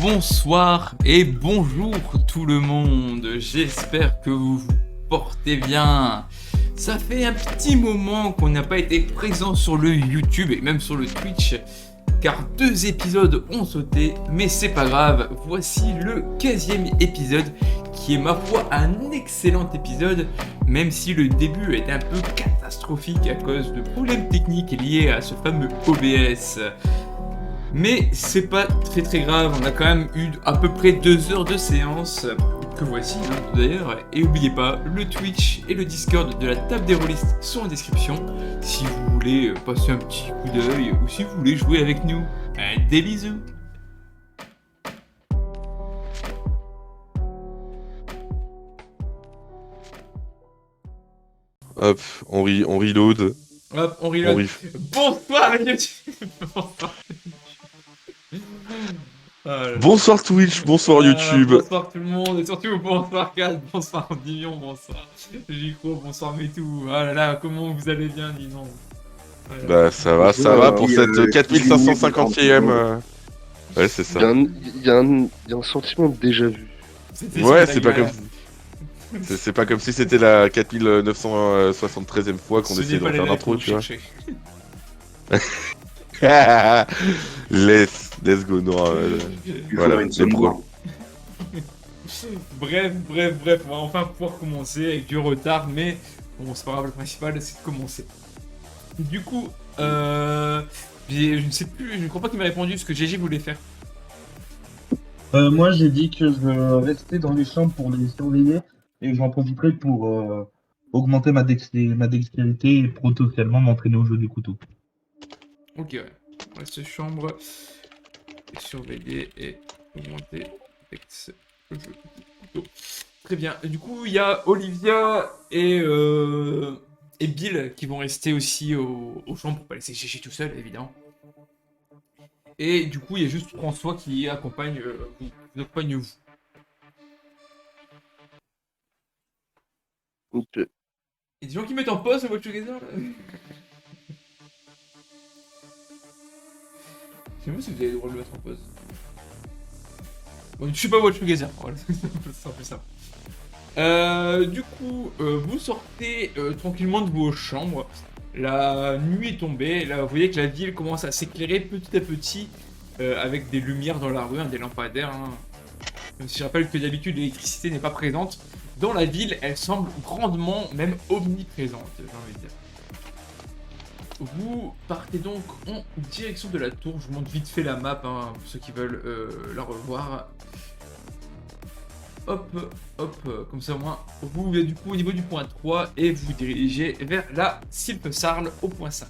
bonsoir et bonjour tout le monde, j'espère que vous vous portez bien. Ça fait un petit moment qu'on n'a pas été présent sur le YouTube et même sur le Twitch, car 2 épisodes ont sauté, mais c'est pas grave, voici le 15e épisode, qui est ma foi un excellent épisode, même si le début est un peu catastrophique à cause de problèmes techniques liés à ce fameux OBS. Mais c'est pas très grave, on a quand même eu à peu près 2 heures de séance, que voici d'ailleurs, et n'oubliez pas, le Twitch et le Discord de la table des rôlistes sont en description, si vous voulez passer un petit coup d'œil, ou si vous voulez jouer avec nous. Des bisous. Hop, on reload. Hop, on reload. Bonsoir YouTube. Bonsoir. Bonsoir Twitch, bonsoir YouTube. Bonsoir tout le monde, et surtout bonsoir Kat, bonsoir Divion, bonsoir Jicro, bonsoir Métou. Ah là là, comment vous allez bien, disons. Bah ça va pour cette 4550ème. Ouais, c'est ça. Il y a un sentiment de déjà vu. Ouais, c'est pas comme c'est pas comme si c'était la 4973ème fois qu'on essayait de faire l'intro, tu vois. Let's go, Nora. Voilà, c'est pro. Bref, on va enfin pouvoir commencer avec du retard, mais bon, c'est pas grave, le principal c'est de commencer. Du coup, je ne sais plus, je ne crois pas qu'il m'a répondu ce que GG voulait faire. Moi, j'ai dit que je restais dans les chambres pour les surveiller et j'en profiterai pour augmenter ma dextérité et potentiellement m'entraîner au jeu du couteau. Ok, ouais. Reste chambre, surveiller et augmenter dex le jeu du couteau. Très bien. Du coup, il y a Olivia et Bill qui vont rester aussi aux chambres pour pas laisser GG tout seul, évidemment. Et du coup, il y a juste François qui accompagne vous accompagne vous. Ok. Il y a des gens qui mettent en pause le Watch Together là. Je sais pas si vous avez le droit de le mettre en pause. Bon, je suis pas Watch Together, voilà, c'est plus simple. Du coup, vous sortez tranquillement de vos chambres. La nuit est tombée. Là, vous voyez que la ville commence à s'éclairer petit à petit avec des lumières dans la rue, des lampadaires. Même si je rappelle que d'habitude l'électricité n'est pas présente, dans la ville, elle semble grandement, même omniprésente, j'ai envie de dire. Vous partez donc en direction de la tour. Je vous montre vite fait la map, pour ceux qui veulent la revoir. Hop, comme ça au moins, vous êtes du coup au niveau du point 3 et vous vous dirigez vers la Sylphe Sarl au point 5.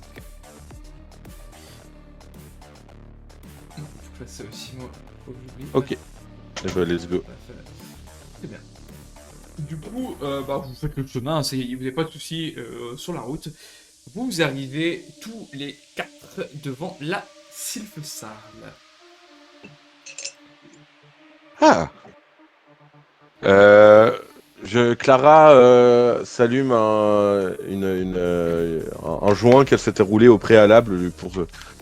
Faut que je fasse ça aussi, moi. Faut que j'oublie. Ok. Et bah, let's go. Très bien. Du coup, vous faites le chemin, vous n'avez pas de soucis sur la route. Vous arrivez tous les 4 devant la Sylphe Sarl. Ah. Clara s'allume un joint qu'elle s'était roulé au préalable pour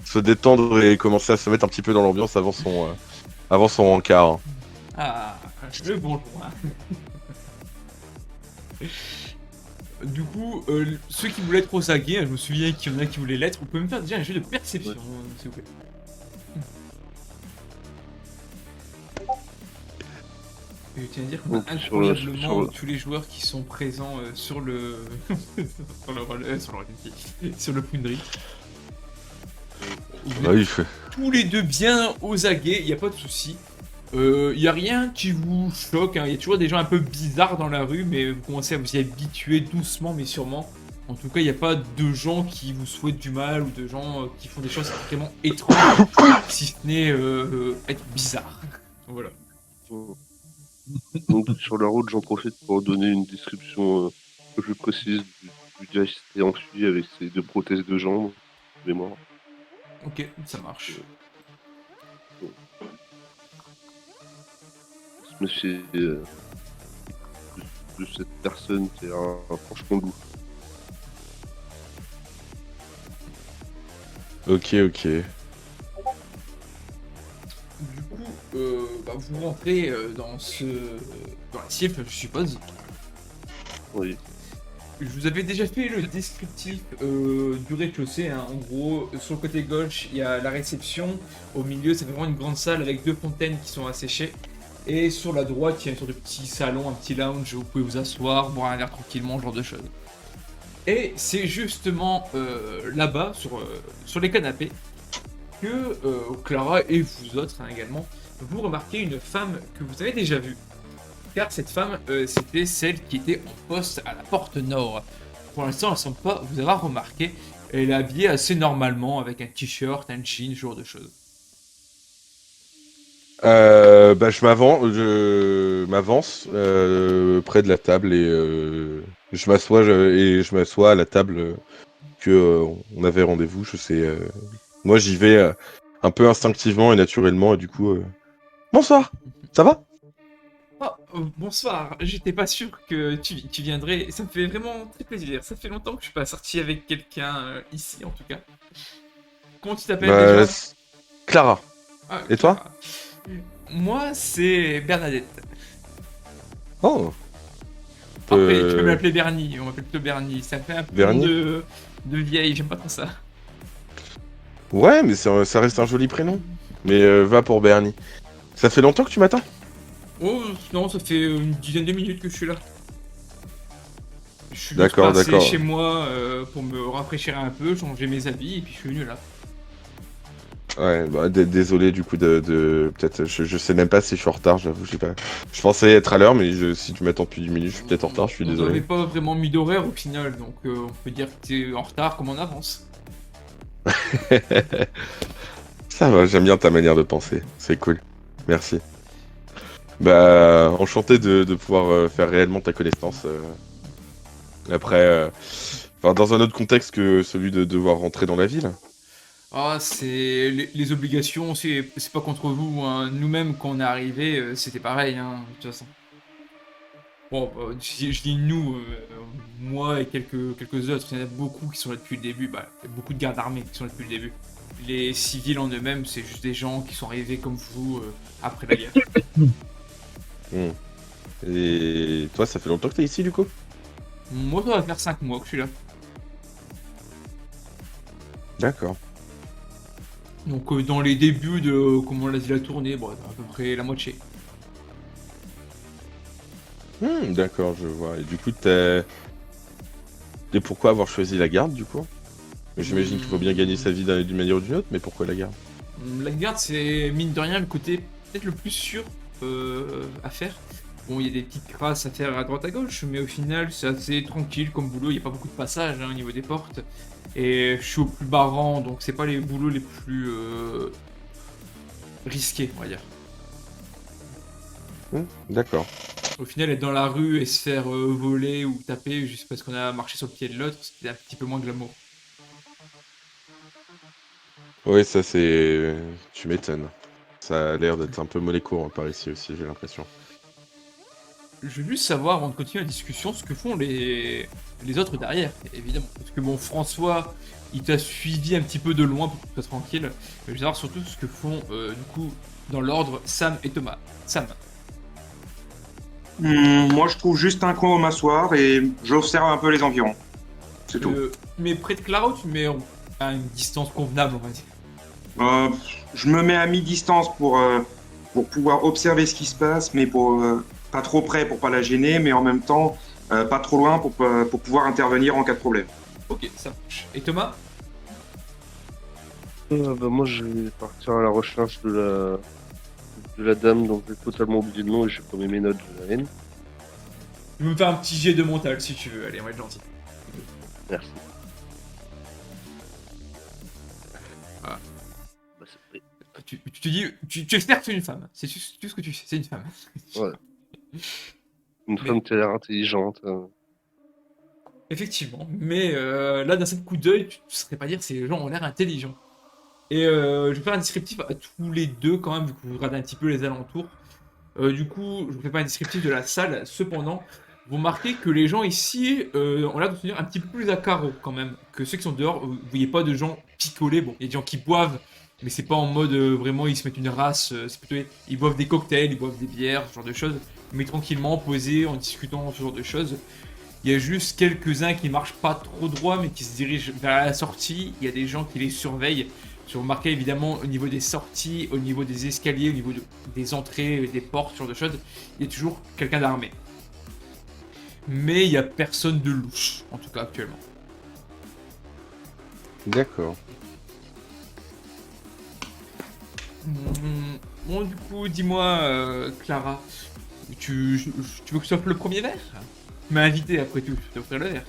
se détendre et commencer à se mettre un petit peu dans l'ambiance avant son encart. Ah, le bon joint. Du coup, ceux qui voulaient être au Saguet, je me souviens qu'il y en a qui voulaient l'être, vous pouvez me faire déjà un jeu de perception, s'il vous plaît. Et je tiens à dire qu'on a incroyablement tous les joueurs qui sont présents sur le sur le Foundry. Tous les deux bien aux aguets, il n'y a pas de souci. Il n'y a rien qui vous choque, il y a toujours des gens un peu bizarres dans la rue, mais vous commencez à vous y habituer doucement mais sûrement. En tout cas, il n'y a pas de gens qui vous souhaitent du mal ou de gens qui font des choses extrêmement étranges, si ce n'est être bizarre. Voilà. Donc sur la route, j'en profite pour donner une description que je précise du gars qui s'était enfui avec ses 2 prothèses de jambes, mémoire. Ok, ça marche. Je me suis de cette personne qui est un franchement loup. Ok. Du coup, vous rentrez dans la cible, je suppose. Oui. Je vous avais déjà fait le descriptif du rez-de-chaussée, hein. En gros, sur le côté gauche, il y a la réception. Au milieu, c'est vraiment une grande salle avec 2 fontaines qui sont asséchées. Et sur la droite, il y a une sorte de petit salon, un petit lounge où vous pouvez vous asseoir, boire un verre tranquillement, ce genre de choses. Et c'est justement là-bas, sur les canapés, que Clara et vous autres également, vous remarquez une femme que vous avez déjà vue. Car cette femme, c'était celle qui était en poste à la porte nord. Pour l'instant, elle ne semble pas vous avoir remarqué. Elle est habillée assez normalement, avec un t-shirt, un jean, ce genre de choses. Je m'avance près de la table et je m'assois à la table que on avait rendez-vous. Je sais, moi j'y vais un peu instinctivement et naturellement et du coup, bonsoir, ça va? Oh, bonsoir, j'étais pas sûr que tu viendrais. Ça me fait vraiment très plaisir. Ça fait longtemps que je suis pas sorti avec quelqu'un ici, en tout cas. Comment tu t'appelles déjà? Clara. Ah, Et toi? Clara. Moi, c'est Bernadette. Oh. Après, tu peux m'appeler Bernie. On m'appelle plutôt Bernie. Ça fait un peu Bernie de vieille. J'aime pas trop ça. Ouais, mais ça reste un joli prénom. Mais va pour Bernie. Ça fait longtemps que tu m'attends? Oh, non, ça fait une dizaine de minutes que je suis là. Je suis juste D'accord, passé d'accord. chez moi pour me rafraîchir un peu, changer mes habits, et puis je suis venu là. Ouais, bah, désolé du coup peut-être je sais même pas si je suis en retard, j'avoue, je sais pas. Je pensais être à l'heure, mais si tu m'attends depuis 10 minutes, je suis peut-être en retard, je suis On n'avait désolé. pas vraiment mis d'horaire au final, donc on peut dire que t'es en retard comme en avance. Ça va, j'aime bien ta manière de penser, c'est cool. Merci. Bah, enchanté de pouvoir faire réellement ta connaissance. Après, enfin, dans un autre contexte que celui de devoir rentrer dans la ville. Ah, c'est les obligations, c'est pas contre vous, hein. Nous-mêmes, quand on est arrivé, c'était pareil, hein, de toute façon. Bon, je dis nous, moi et quelques autres, il y en a beaucoup qui sont là depuis le début, bah, il y a beaucoup de gardes armés qui sont là depuis le début. Les civils en eux-mêmes, c'est juste des gens qui sont arrivés comme vous après la guerre. Hmm. Et toi, ça fait longtemps que t'es ici du coup? Moi, ça va faire 5 mois que je suis là. D'accord. Donc, dans les débuts de comment la ville a tourné, bon, à peu près la moitié. D'accord, je vois. Et du coup, Et pourquoi avoir choisi la garde du coup? J'imagine qu'il faut bien gagner sa vie d'une manière ou d'une autre, mais pourquoi la garde? La garde, c'est mine de rien le côté peut-être le plus sûr à faire. Bon, il y a des petites crasses à faire à droite à gauche, mais au final, c'est assez tranquille comme boulot. Il n'y a pas beaucoup de passages au niveau des portes. Et je suis au plus bas rang, donc c'est pas les boulots les plus risqués, on va dire. D'accord. Au final, être dans la rue et se faire voler ou taper juste parce qu'on a marché sur le pied de l'autre, c'était un petit peu moins glamour. Oui, ça c'est... Tu m'étonnes. Ça a l'air d'être un peu mollet court par ici aussi, j'ai l'impression. Je veux juste savoir, avant de continuer la discussion, ce que font les autres derrière, évidemment. Parce que bon, François, il t'a suivi un petit peu de loin pour que tu sois tranquille. Mais je veux savoir surtout ce que font, du coup, dans l'ordre, Sam et Thomas. Sam. Moi, je trouve juste un coin où m'asseoir et j'observe un peu les environs. C'est tout. Mais près de Clara ou tu mets à une distance convenable, on va dire? Je me mets à mi-distance pour pouvoir observer ce qui se passe, mais pas trop près pour pas la gêner, mais en même temps pas trop loin pour pouvoir intervenir en cas de problème. Ok, ça marche. Et Thomas? Moi, je vais partir à la recherche de la dame dont j'ai totalement oublié le nom et j'ai pas mis mes notes de la haine. Tu peux me faire un petit jet de mental si tu veux, allez, on va être gentil. Merci. Voilà. Bah, c'est... Tu te dis, tu espères que c'est une femme, c'est tout ce que tu sais, c'est une femme. Ouais. Une femme qui a l'air intelligente. Effectivement, mais là d'un seul coup d'œil, tu ne saurais pas dire si les gens ont l'air intelligents. Et je vais faire un descriptif à tous les deux quand même, vu que vous regardez un petit peu les alentours. Du coup, je vous fais pas un descriptif de la salle, cependant, vous remarquez que les gens ici ont l'air de se tenir un petit peu plus à carreau quand même, que ceux qui sont dehors. Vous voyez pas de gens picolés, bon, il y a des gens qui boivent Mais c'est pas en mode vraiment ils se mettent une race, c'est plutôt ils boivent des cocktails, ils boivent des bières, ce genre de choses, mais tranquillement posés en discutant, ce genre de choses. Il y a juste quelques-uns qui marchent pas trop droit mais qui se dirigent vers la sortie. Il y a des gens qui les surveillent. J'ai remarqué évidemment au niveau des sorties, au niveau des escaliers, au niveau des entrées, des portes, ce genre de choses, il y a toujours quelqu'un d'armé. Mais il n'y a personne de louche, en tout cas actuellement. D'accord. Bon, du coup, dis-moi, Clara, tu veux que je t'offre le premier verre? Tu m'as invité après tout, je vais t'offrir le verre.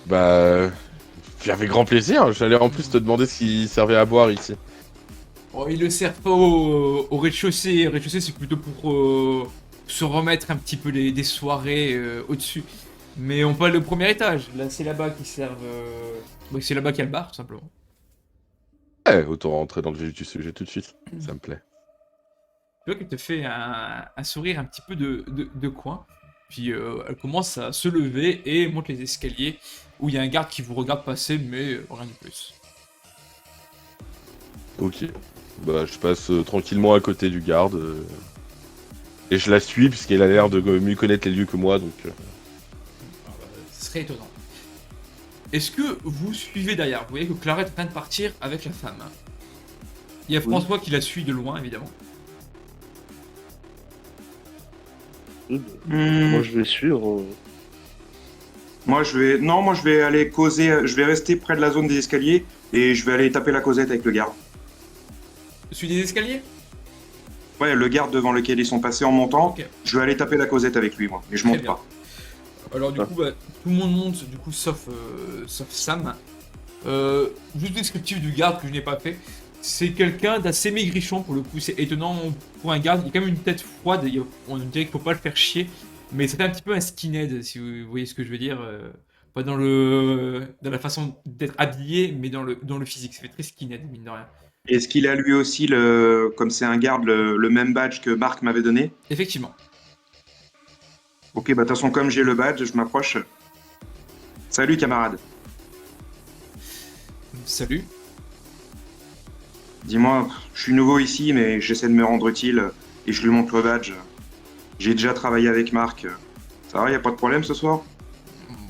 Bah, avec grand plaisir. J'allais en plus te demander ce qui servait à boire ici. Oh, ils le servent pas au rez-de-chaussée. Le rez-de-chaussée, c'est plutôt pour se remettre un petit peu des soirées au-dessus. Mais on parle le premier étage. Là, c'est là-bas qu'ils servent. Ouais, c'est là-bas qu'il y a le bar, tout simplement. Autant rentrer dans le vif du sujet tout de suite. Ça me plaît. Tu vois qu'elle te fait un sourire un petit peu de coin. Puis elle commence à se lever et monte les escaliers où il y a un garde qui vous regarde passer, mais rien de plus. Ok. Bah, je passe tranquillement à côté du garde. Et je la suis, puisqu'elle a l'air de mieux connaître les lieux que moi, donc... Ce serait étonnant. Est-ce que vous suivez derrière? Vous voyez que Clara est en train de partir avec la femme. Il y a François qui la suit de loin, évidemment. Moi, je vais suivre. Moi, je vais aller causer. Je vais rester près de la zone des escaliers et je vais aller taper la causette avec le garde. Celui des escaliers? Ouais, le garde devant lequel ils sont passés en montant. Ok. Je vais aller taper la causette avec lui, moi. Mais je Très monte bien. pas. Alors du coup, tout le monde monte, du coup, sauf Sam. Juste descriptif du garde que je n'ai pas fait. C'est quelqu'un d'assez maigrichon pour le coup. C'est étonnant pour un garde. Il a quand même une tête froide. On dirait qu'il faut pas le faire chier. Mais ça fait un petit peu un skinhead, si vous voyez ce que je veux dire. Pas dans la façon d'être habillé, mais dans le physique. Ça fait très skinhead, mine de rien. Est-ce qu'il a lui aussi, comme c'est un garde, le même badge que Marc m'avait donné? Effectivement. Ok, bah de toute façon, comme j'ai le badge, je m'approche. Salut, camarade. Salut. Dis-moi, je suis nouveau ici, mais j'essaie de me rendre utile et je lui montre le badge. J'ai déjà travaillé avec Marc. Ça va, y a pas de problème ce soir?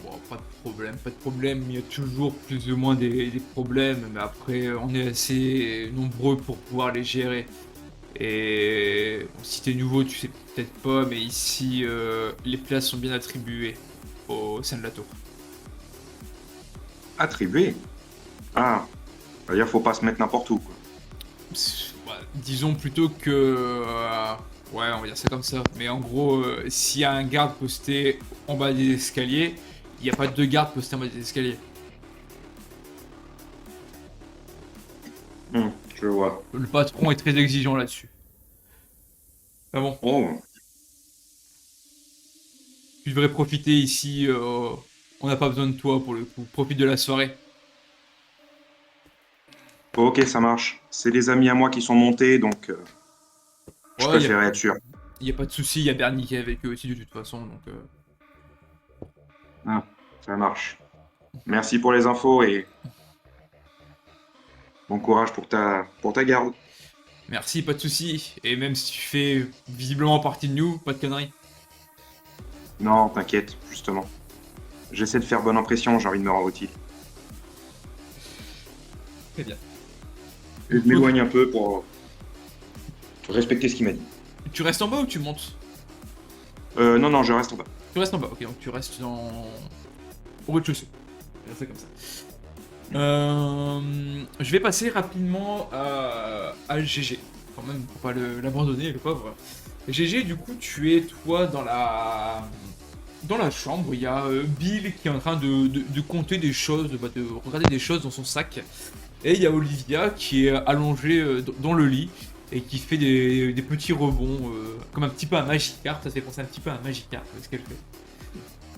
Bon, pas de problème. Il y a toujours plus ou moins des problèmes, mais après, on est assez nombreux pour pouvoir les gérer. Et bon, si t'es nouveau, tu sais peut-être pas, mais ici, les places sont bien attribuées au sein de la tour. Attribué? Ah, c'est-à-dire faut pas se mettre n'importe où, quoi. Disons plutôt que... ouais, on va dire ça comme ça. Mais en gros, s'il y a un garde posté en bas des escaliers, il n'y a pas deux gardes postés en bas des escaliers. Je vois. Le patron est très exigeant là-dessus. Ah bon, Oh, tu devrais profiter ici, on n'a pas besoin de toi pour le coup. Profite de la soirée. ok, ça marche. C'est des amis à moi qui sont montés, donc je Ouais, préférais être sûr. il n'y a pas de souci, il y a Bernie qui est avec eux aussi de toute façon, donc... Ça marche. Merci pour les infos et bon courage pour ta garde. Merci, pas de souci. Et même si tu fais visiblement partie de nous, pas de conneries. Non, t'inquiète, justement. J'essaie de faire bonne impression, j'ai envie de me rendre utile. Très bien. Je m'éloigne un peu pour respecter ce qu'il m'a dit. Tu restes en bas ou tu montes? Non, je reste en bas. Tu restes en bas, ok, donc tu restes au rez-de-chaussée. On va faire ça comme ça. Je vais passer rapidement à GG, quand même, pour pas l'abandonner, le pauvre. GG, du coup, tu es, toi, dans la chambre. Il y a Bill qui est en train de compter des choses, de regarder des choses dans son sac. Et il y a Olivia qui est allongée dans le lit et qui fait des petits rebonds, comme un petit peu à Magikarp. Ça fait penser un petit peu à Magikarp, ce qu'elle fait.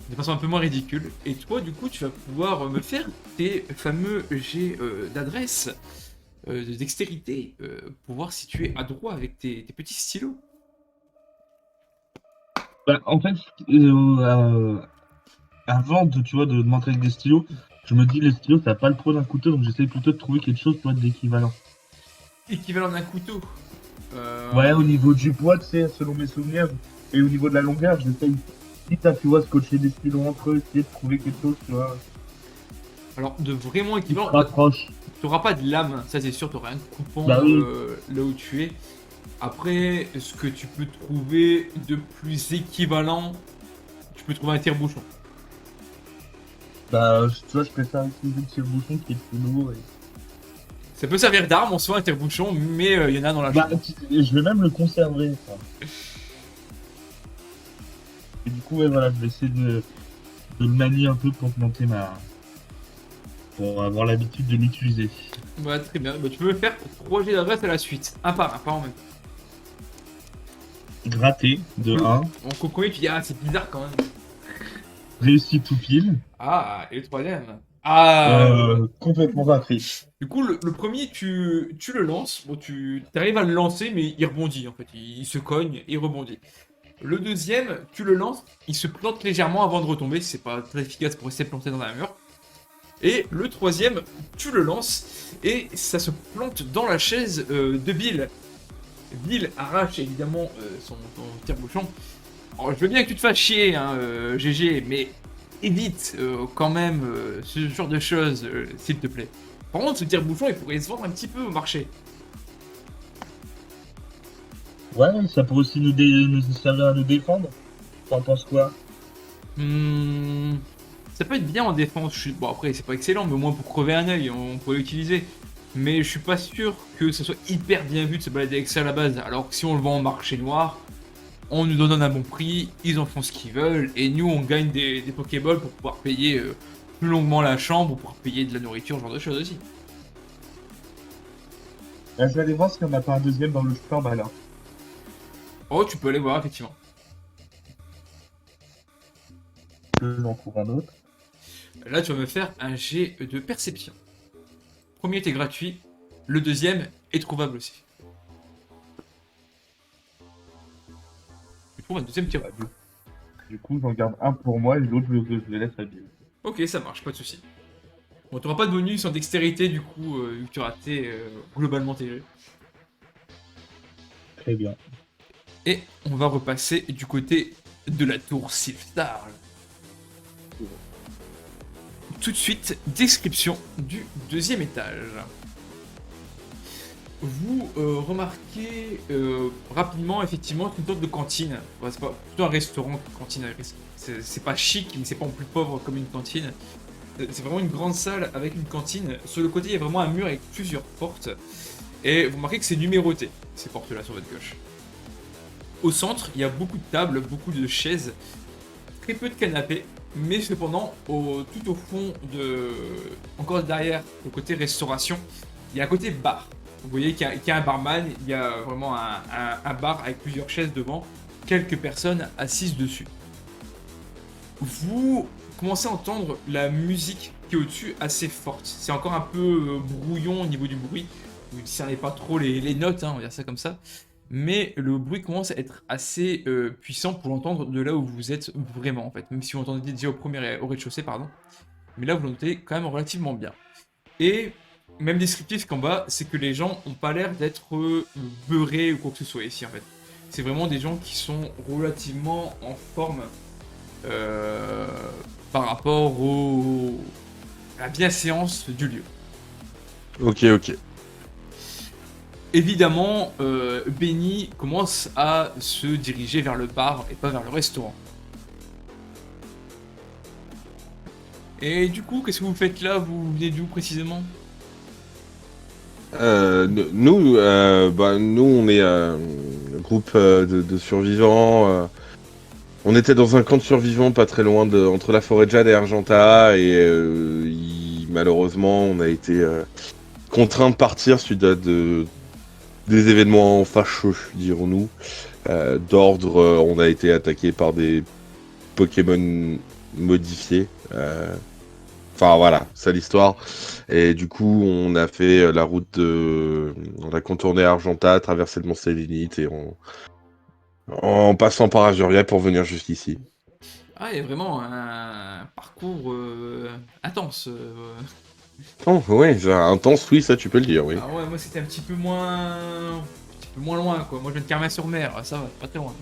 De façon un peu moins ridicule. Et toi, du coup, tu vas pouvoir me faire tes fameux jets d'adresse, de dextérité, pour voir si tu es adroit avec tes petits stylos. Bah, en fait, avant de montrer avec des stylos, je me dis les stylos ça n'a pas le pro d'un couteau, donc j'essaye plutôt de trouver quelque chose pour être d'équivalent. équivalent d'un couteau. Ouais, au niveau du poids, tu sais, selon mes souvenirs, et au niveau de la longueur, j'essaye, quitte à, tu vois, scotcher des stylos entre eux, essayer de trouver quelque chose, tu vois, Alors, de vraiment qui se équivalent, rapproche. t'auras pas de lame, ça c'est sûr, t'auras un coupant Bah oui. là où tu es. Après, ce que tu peux trouver de plus équivalent, tu peux trouver un tire-bouchon. Bah, tu vois, je préfère utiliser le tire-bouchon qui est plus lourd. Et... Ça peut servir d'arme en soi, un tire-bouchon, mais il y en a dans la Bah, chambre. je vais même le conserver, ça. Et du coup, ouais, voilà, je vais essayer de le manier un peu pour augmenter ma... pour avoir l'habitude de l'utiliser. Ouais, très bien. Bah, tu peux me faire 3 jets d'adresse à la suite, un par un, pas en même temps. Gratter, de Cool. 1. Donc au premier, tu dis, ah, c'est bizarre quand même. Réussi tout pile. Ah, et le troisième. Ah, Complètement raté. du coup, le premier, tu le lances. Bon, tu arrives à le lancer, mais il rebondit en fait. Il se cogne, il rebondit. Le deuxième, tu le lances, il se plante légèrement avant de retomber. C'est pas très efficace pour rester planté dans un mur. Et le troisième, tu le lances et ça se plante dans la chaise de Bill. Bill arrache évidemment son tire-bouchon. Alors, je veux bien que tu te fasses chier, hein, GG, mais évite quand même ce genre de choses, s'il te plaît. Par contre, ce tire-bouchon, il pourrait se vendre un petit peu au marché. Ouais, ça pourrait aussi nous servir à nous défendre. T'en penses quoi? Ça peut être bien en défense. Bon, après, c'est pas excellent, mais au moins pour crever un œil, on pourrait l'utiliser. Mais je suis pas sûr que ce soit hyper bien vu de se balader avec ça à la base. Alors que si on le vend au marché noir, on nous donne un bon prix, ils en font ce qu'ils veulent, et nous on gagne des Pokéballs pour pouvoir payer plus longuement la chambre, pour pouvoir payer de la nourriture, ce genre de choses aussi. Là, je vais aller voir s'il n'y en a pas un deuxième dans le store, bah là. Oh, tu peux aller voir, effectivement. J'en trouve un autre. Là, tu vas me faire un jet de perception. Premier était gratuit, le deuxième est trouvable aussi. Tu trouves un deuxième tir. Bah, du coup, j'en garde un pour moi et l'autre, je le laisse à Bill. Ok, ça marche, pas de soucis. Bon, t'auras pas de bonus en dextérité, du coup, vu que tu as raté globalement tes jets. Très bien. Et on va repasser du côté de la tour Sylphtar. Tout de suite, description du deuxième étage. Vous remarquez rapidement, effectivement, une sorte de cantine. Enfin, c'est pas plutôt un restaurant qu'une cantine. C'est pas chic, mais c'est pas non plus pauvre comme une cantine. C'est vraiment une grande salle avec une cantine. Sur le côté, il y a vraiment un mur avec plusieurs portes. Et vous remarquez que c'est numéroté, ces portes-là sur votre gauche. Au centre, il y a beaucoup de tables, beaucoup de chaises, très peu de canapés, mais cependant, tout au fond encore derrière, au côté restauration, il y a un côté bar. Vous voyez qu'il y a un barman, il y a vraiment un bar avec plusieurs chaises devant, quelques personnes assises dessus. Vous commencez à entendre la musique qui est au-dessus assez forte. C'est encore un peu brouillon au niveau du bruit. Vous ne discernez pas trop les notes, hein, on va dire ça comme ça. Mais le bruit commence à être assez puissant pour l'entendre de là où vous êtes vraiment en fait. Même si vous entendez déjà au rez-de-chaussée, pardon. Mais là vous l'entendez quand même relativement bien. Et même descriptif qu'en bas, c'est que les gens n'ont pas l'air d'être beurrés ou quoi que ce soit ici en fait. C'est vraiment des gens qui sont relativement en forme par rapport à la bienséance du lieu. Ok, ok. Évidemment, Benny commence à se diriger vers le bar et pas vers le restaurant. Et du coup, qu'est-ce que vous faites là? Vous venez d'où précisément? Nous, on est un groupe de survivants. On était dans un camp de survivants pas très loin entre la forêt de Jade et Argenta, et malheureusement, on a été contraint de partir suite à des événements fâcheux, dirons-nous. D'ordre, on a été attaqué par des Pokémon modifiés. Enfin voilà, c'est l'histoire. Et du coup, on a fait la route on a contourné Argenta, traversé le Mont Sélénite et en passant par Azuria pour venir jusqu'ici. Ah, il y a vraiment un parcours intense. Oh, ouais, intense, oui, ça tu peux le dire, oui. Ah ouais, moi c'était un petit peu moins loin quoi. Moi je viens de Carmin-sur-Mer, ça va, pas très loin.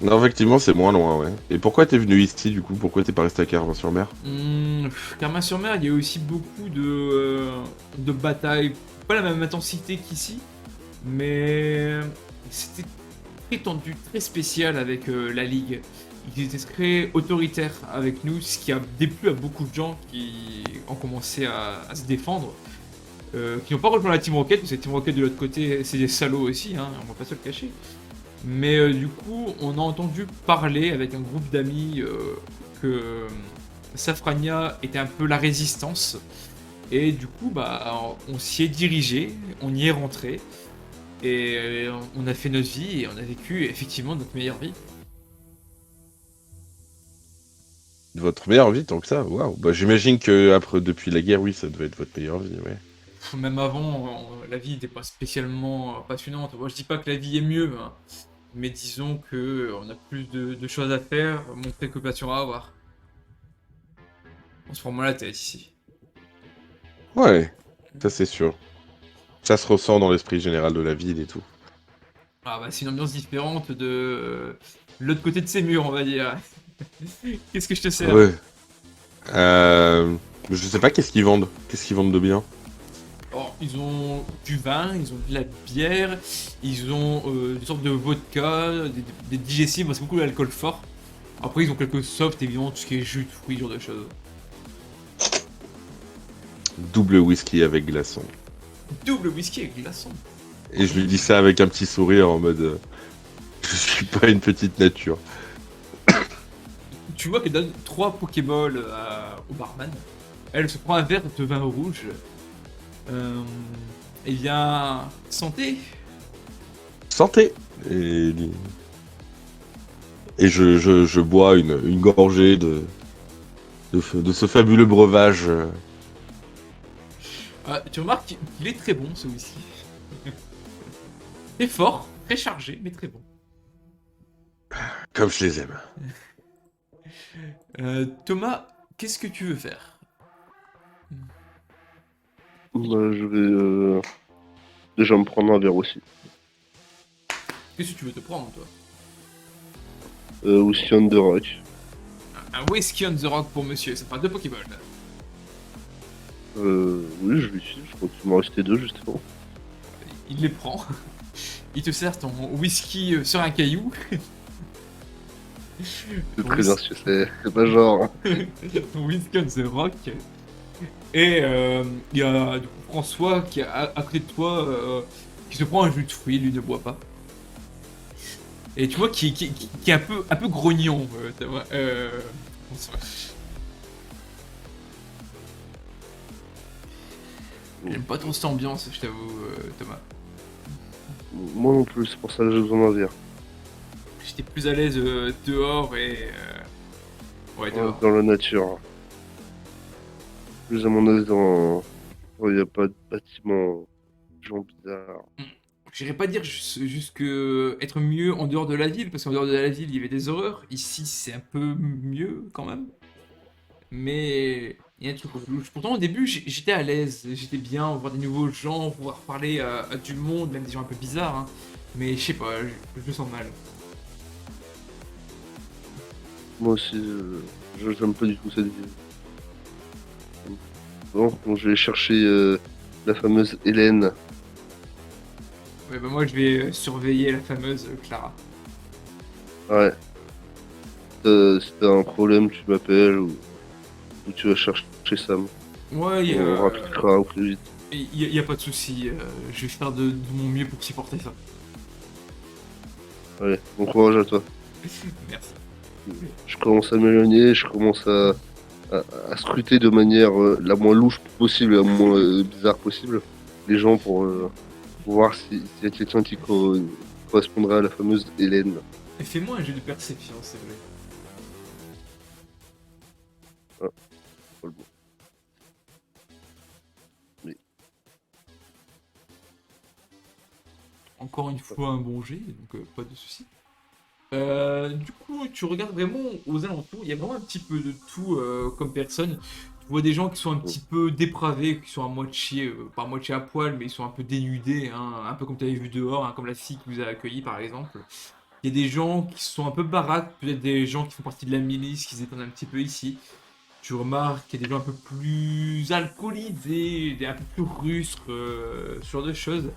Non, effectivement, c'est moins loin, ouais. Et pourquoi t'es venu ici, du coup? Pourquoi t'es pas resté à Carmin-sur-Mer? Carmin-sur-Mer, il y a aussi beaucoup de batailles, pas la même intensité qu'ici, mais c'était très tendu, très spécial avec la Ligue. Ils étaient très autoritaires avec nous, ce qui a déplu à beaucoup de gens qui ont commencé à se défendre, qui n'ont pas rejoint la Team Rocket, parce que la Team Rocket de l'autre côté, c'est des salauds aussi, hein, on va pas se le cacher. Mais du coup, on a entendu parler avec un groupe d'amis que Safrania était un peu la résistance. Et du coup, bah, on s'y est dirigé, on y est rentré. Et on a fait notre vie et on a vécu effectivement notre meilleure vie. Votre meilleure vie, tant que ça? Waouh. Bah, j'imagine que après, depuis la guerre, oui, ça devait être votre meilleure vie, ouais. Même avant, la vie n'était pas spécialement passionnante. Moi, je dis pas que la vie est mieux, hein, mais disons que on a plus de choses à faire, moins de préoccupations à avoir. On se prend moins la tête ici. Ouais, ça c'est sûr. Ça se ressent dans l'esprit général de la ville et tout. Ah bah c'est une ambiance différente de l'autre côté de ces murs, on va dire. Qu'est-ce que je te sers? Ouais. Je sais pas qu'est-ce qu'ils vendent. Qu'est-ce qu'ils vendent de bien? Oh, ils ont du vin, ils ont de la bière, ils ont des sortes de vodka, des digestives, c'est beaucoup l'alcool fort. Après, ils ont quelques softs, évidemment, tout ce qui est jus de fruits, ce genre de choses. Double whisky avec glaçon. Double whisky avec glaçon. Et je lui dis ça avec un petit sourire en mode je suis pas une petite nature. Tu vois qu'elle donne 3 Pokéballs au barman. Elle se prend un verre de vin rouge. Euh, eh bien, santé. Santé. Et, et je bois une gorgée de ce fabuleux breuvage. Ah, tu remarques qu'il est très bon ce whisky. Très fort, très chargé, mais très bon. Comme je les aime. Thomas, qu'est-ce que tu veux faire? Bah, je vais déjà me prendre un verre aussi. Qu'est-ce que tu veux te prendre, toi? Aussi on the rock. Un whisky on the rock pour monsieur, ça fera 2 Pokéballs. Oui, je lui suis, je crois qu'il m'en restait deux justement. Il les prend. Il te sert ton whisky sur un caillou. C'est très bien ce que c'est pas genre. Ton whisky on the rock. Et il y a du coup, François qui est à côté de toi, qui se prend un jus de fruits, lui ne boit pas. Et tu vois qui est un peu grognon. François. J'aime pas trop cette ambiance, je t'avoue, Thomas. Moi non plus, c'est pour ça que j'ai besoin d'un verre. J'étais plus à l'aise dehors et. Ouais, dehors. Dans la nature. Plus à mon aise dans. Il n'y a pas de bâtiment. Gens bizarres. J'irais pas dire juste que être mieux en dehors de la ville, parce qu'en dehors de la ville, il y avait des horreurs. Ici, c'est un peu mieux quand même. Mais il y a un truc louche. Pourtant, au début, j'étais à l'aise, j'étais bien, voir des nouveaux gens, pouvoir parler à du monde, même des gens un peu bizarres. Hein. Mais je sais pas, je me sens mal. Moi aussi, je j'aime pas du tout cette ville. Bon, donc je vais chercher la fameuse Hélène. Ouais, bah moi, je vais surveiller la fameuse Clara. Ouais. Si t'as un problème, tu m'appelles ou tu vas chercher Sam. Ouais, On rappliquera au plus vite. y a pas de souci. Je vais faire de mon mieux pour supporter ça. Allez, bon courage à toi. Merci. Je commence à m'éloigner, je commence à scruter de manière la moins louche possible, la moins bizarre possible, les gens pour voir s'il y a quelqu'un qui correspondrait à la fameuse Hélène. Et fais-moi un jeu de perception, c'est vrai. Pas le bon. Oui. Encore une fois un bon jet, donc pas de souci. Du coup, tu regardes vraiment aux alentours, il y a vraiment un petit peu de tout comme personne. Tu vois des gens qui sont un petit peu dépravés, qui sont à moitié, pas à moitié à poil, mais ils sont un peu dénudés, hein, un peu comme tu avais vu dehors, hein, comme la fille qui vous a accueilli par exemple. Il y a des gens qui sont un peu baraques, peut-être des gens qui font partie de la milice, qui s'étendent un petit peu ici. Tu remarques qu'il y a des gens un peu plus alcoolisés, un peu plus rustres, ce genre de choses.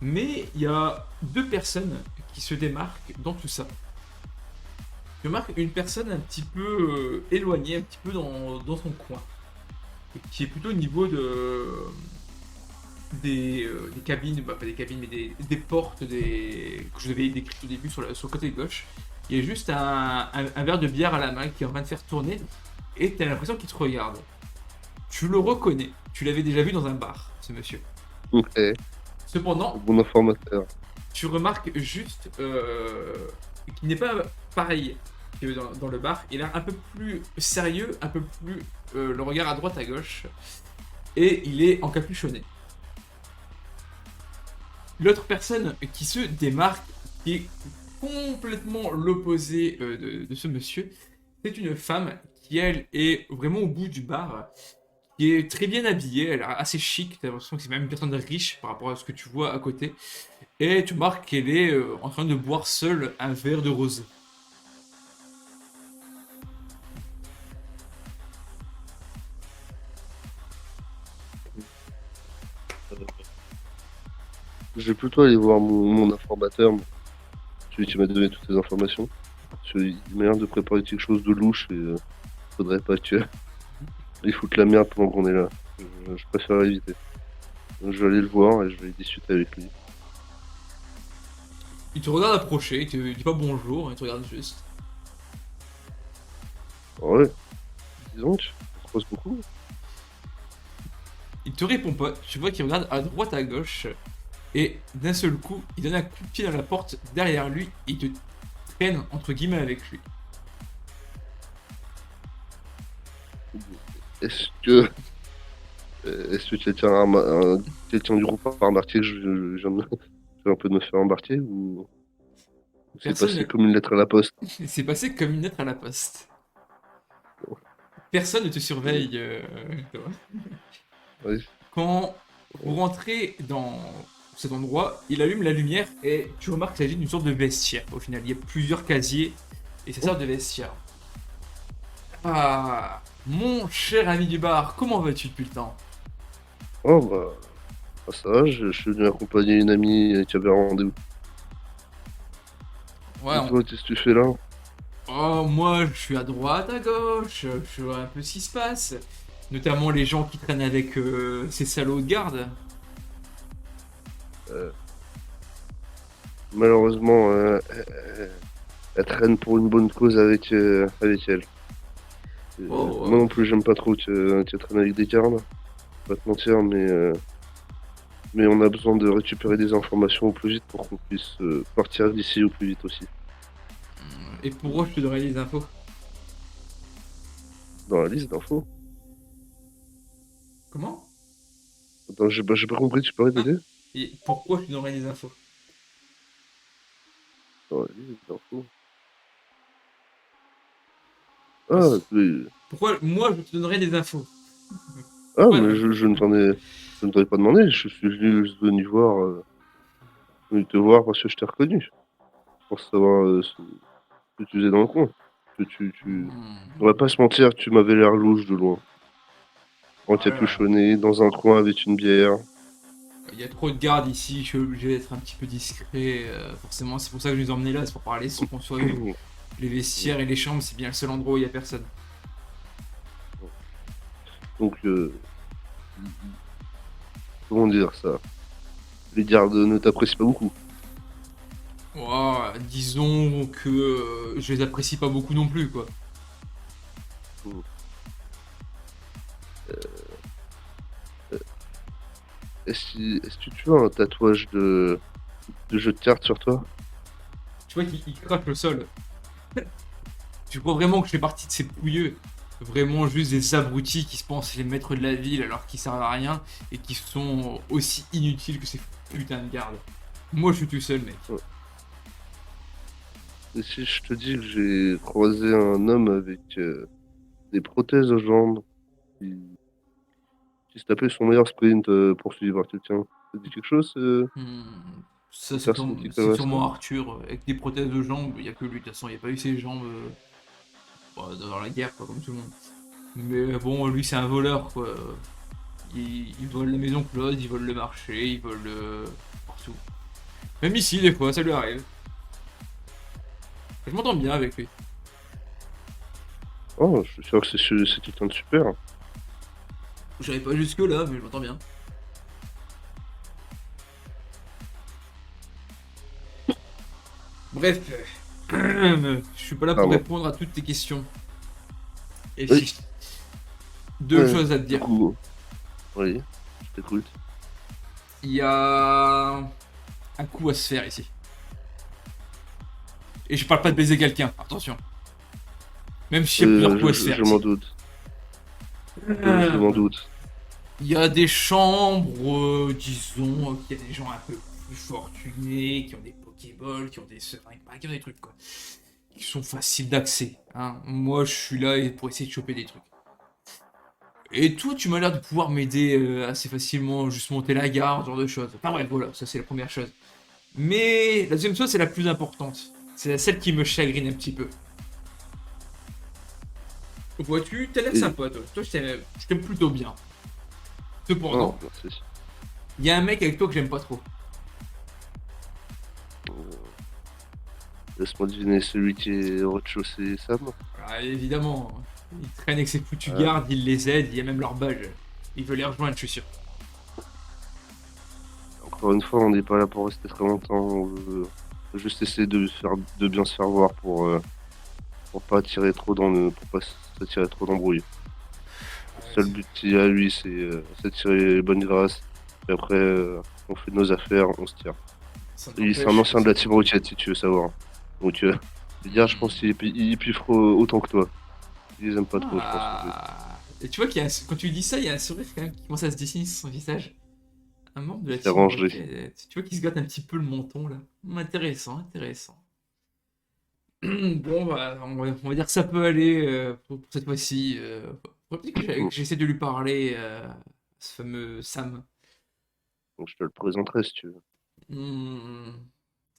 Mais il y a deux personnes qui se démarquent dans tout ça. Tu remarques une personne un petit peu éloignée, un petit peu dans son coin, et qui est plutôt au niveau des cabines, bah pas des cabines, mais des portes que je devais décrire au début sur le côté gauche. Il y a juste un verre de bière à la main qui est en train de faire tourner, et tu as l'impression qu'il te regarde. Tu le reconnais, tu l'avais déjà vu dans un bar, ce monsieur. Ouais, Cependant, bon informateur. tu remarques juste qu'il n'est pas pareil que dans le bar. Il est un peu plus sérieux, un peu plus le regard à droite, à gauche, et il est encapuchonné. L'autre personne qui se démarque, qui est complètement l'opposé de ce monsieur, c'est une femme qui, elle, est vraiment au bout du bar, qui est très bien habillée, elle est assez chic, t'as l'impression que c'est même une personne riche par rapport à ce que tu vois à côté. Et tu remarques qu'elle est en train de boire seule un verre de rosé. Je vais plutôt aller voir mon informateur, celui qui m'a donné toutes les informations. Il m'a l'air de préparer quelque chose de louche et faudrait pas que il foute la merde pendant qu'on est là. Je préfère éviter. Donc, je vais aller le voir et je vais discuter avec lui. Il te regarde approcher, il te dit pas bonjour, il te regarde juste. Ouais, dis donc, on se croise beaucoup. Il te répond pas, tu vois qu'il regarde à droite, à gauche, et d'un seul coup, il donne un coup de pied dans la porte derrière lui, et il te traîne entre guillemets avec lui. Est-ce que quelqu'un du groupe a remarqué que je viens un peu de me faire embarquer ou c'est Personne passé ne- comme une lettre à la poste? C'est passé comme une lettre à la poste. Personne ne te surveille, toi. Ouais. Quand vous rentrez dans cet endroit, il allume la lumière et tu remarques qu'il s'agit d'une sorte de vestiaire. Au final, il y a plusieurs casiers et ça sert de vestiaire. Ah, mon cher ami du bar, comment vas-tu depuis le temps? Oh ça va, je suis venu accompagner une amie qui avait un rendez-vous. Ouais, Et toi, qu'est-ce que tu fais là? oh, moi je suis à droite, à gauche, je vois un peu ce qui se passe. Notamment les gens qui traînent avec ces salauds de garde. Malheureusement, elle traîne pour une bonne cause avec elle. Oh, Moi non plus, j'aime pas trop qu'elle traîne avec des gardes. Pas te mentir, mais on a besoin de récupérer des informations au plus vite pour qu'on puisse partir d'ici au plus vite aussi. Et pourquoi je te donnerai les infos? Dans la liste d'infos. Comment? Attends, j'ai pas compris, tu peux répéter? Et pourquoi je te donnerai les infos? Dans la liste d'infos. Ah, Pourquoi moi je te donnerai des infos? mais je ne t'en ai pas demandé, je suis juste venu venu te voir parce que je t'ai reconnu. Pour savoir ce que tu faisais dans le coin. Hmm. On va pas se mentir, tu m'avais l'air louche de loin. Encapuchonné, dans un coin avec une bière. Il y a trop de gardes ici, je suis obligé d'être un petit peu discret. Forcément, c'est pour ça que je les ai emmenés là, c'est pour parler sans qu'on soit vu. Les vestiaires et les chambres, c'est bien le seul endroit où il y a personne. Donc, comment dire ça? Les gardes ne t'apprécient pas beaucoup. Oh, disons que je les apprécie pas beaucoup non plus, quoi. Est-ce que tu as un tatouage de jeu de cartes sur toi? Tu vois qu'ils craquent le sol. Tu crois vraiment que je fais partie de ces pouilleux? Vraiment juste des abrutis qui se pensent les maîtres de la ville alors qu'ils servent à rien et qui sont aussi inutiles que ces putains de gardes. Moi je suis tout seul, mec. Et si je te dis que j'ai croisé un homme avec des prothèses aux jambes qui, qui se tapait son meilleur sprint pour suivre quelqu'un, ça te dit quelque chose, Hmm, ça, une personne qui c'est connaît ça? sûrement Arthur, avec des prothèses de jambes. Il n'y a que lui, de toute façon, il n'y a pas eu ses jambes bah, dans la guerre, quoi, comme tout le monde. Mais bon, lui, c'est un voleur, quoi. Il vole la maison Claude, il vole le marché, il vole partout. Même ici, des fois, ça lui arrive. Je m'entends bien avec lui. Oh, je suis sûr que c'est quelqu'un de super. J'arrive pas jusque là, mais je m'entends bien. Bref, je suis pas là pour Pardon. répondre à toutes tes questions. Et Oui. si deux Ouais, choses à te Du dire. coup, oui, je t'écoute. Il y a un coup à se faire ici. Et je parle pas de baiser quelqu'un, attention. Même s'il y a plusieurs coups à se faire Je m'en ici. doute. Je m'en doute. Il y a des chambres, disons, qu'il y a des gens un peu plus fortunés, qui ont des Pokéballs, qui ont des seringues, bah, qui ont des trucs quoi. Qui sont faciles d'accès. Hein. Moi, je suis là pour essayer de choper des trucs. Et toi, tu m'as l'air de pouvoir m'aider assez facilement, juste monter la garde, ce genre de choses. Enfin bref, voilà, ça c'est la première chose. Mais la deuxième chose, c'est la plus importante. C'est celle qui me chagrine un petit peu. Vois-tu, t'as l'air Et- sympa, toi. Toi, je t'aime plutôt bien. Cependant, Non, merci. il y a un mec avec toi que j'aime pas trop. Laisse-moi deviner celui qui est au rez-de-chaussée, Sam. Ah, évidemment, ils traînent avec ses foutus Ah. gardes, ils les aident, il y a même leur badge. Ils veulent les rejoindre, je suis sûr. Encore une fois, on n'est pas là pour rester très longtemps. On veut juste essayer de bien se faire voir pour pas attirer trop pour pas s'attirer trop d'embrouilles. Le seul but qu'il y a, lui, c'est s'attirer les bonnes grâces. Et après, on fait nos affaires, on se tire. Ça C'est n'empêche un ancien de que la Team Rocket, si tu veux savoir. Donc, les gars, je pense qu'il piffre autant que toi. Ils les aiment pas trop, je pense. Ah. Et tu vois quand tu dis ça, il y a un sourire quand même qui commence à se dessiner sur son visage. Un membre de la C'est team rangé. Rocket. Tu vois qu'il se gratte un petit peu le menton là. Intéressant, intéressant. Bon, bah, on va dire que ça peut aller pour cette fois-ci. Faudrait peut-être que j'essaie de lui parler à ce fameux Sam. Donc, je te le présenterai si tu veux. Ça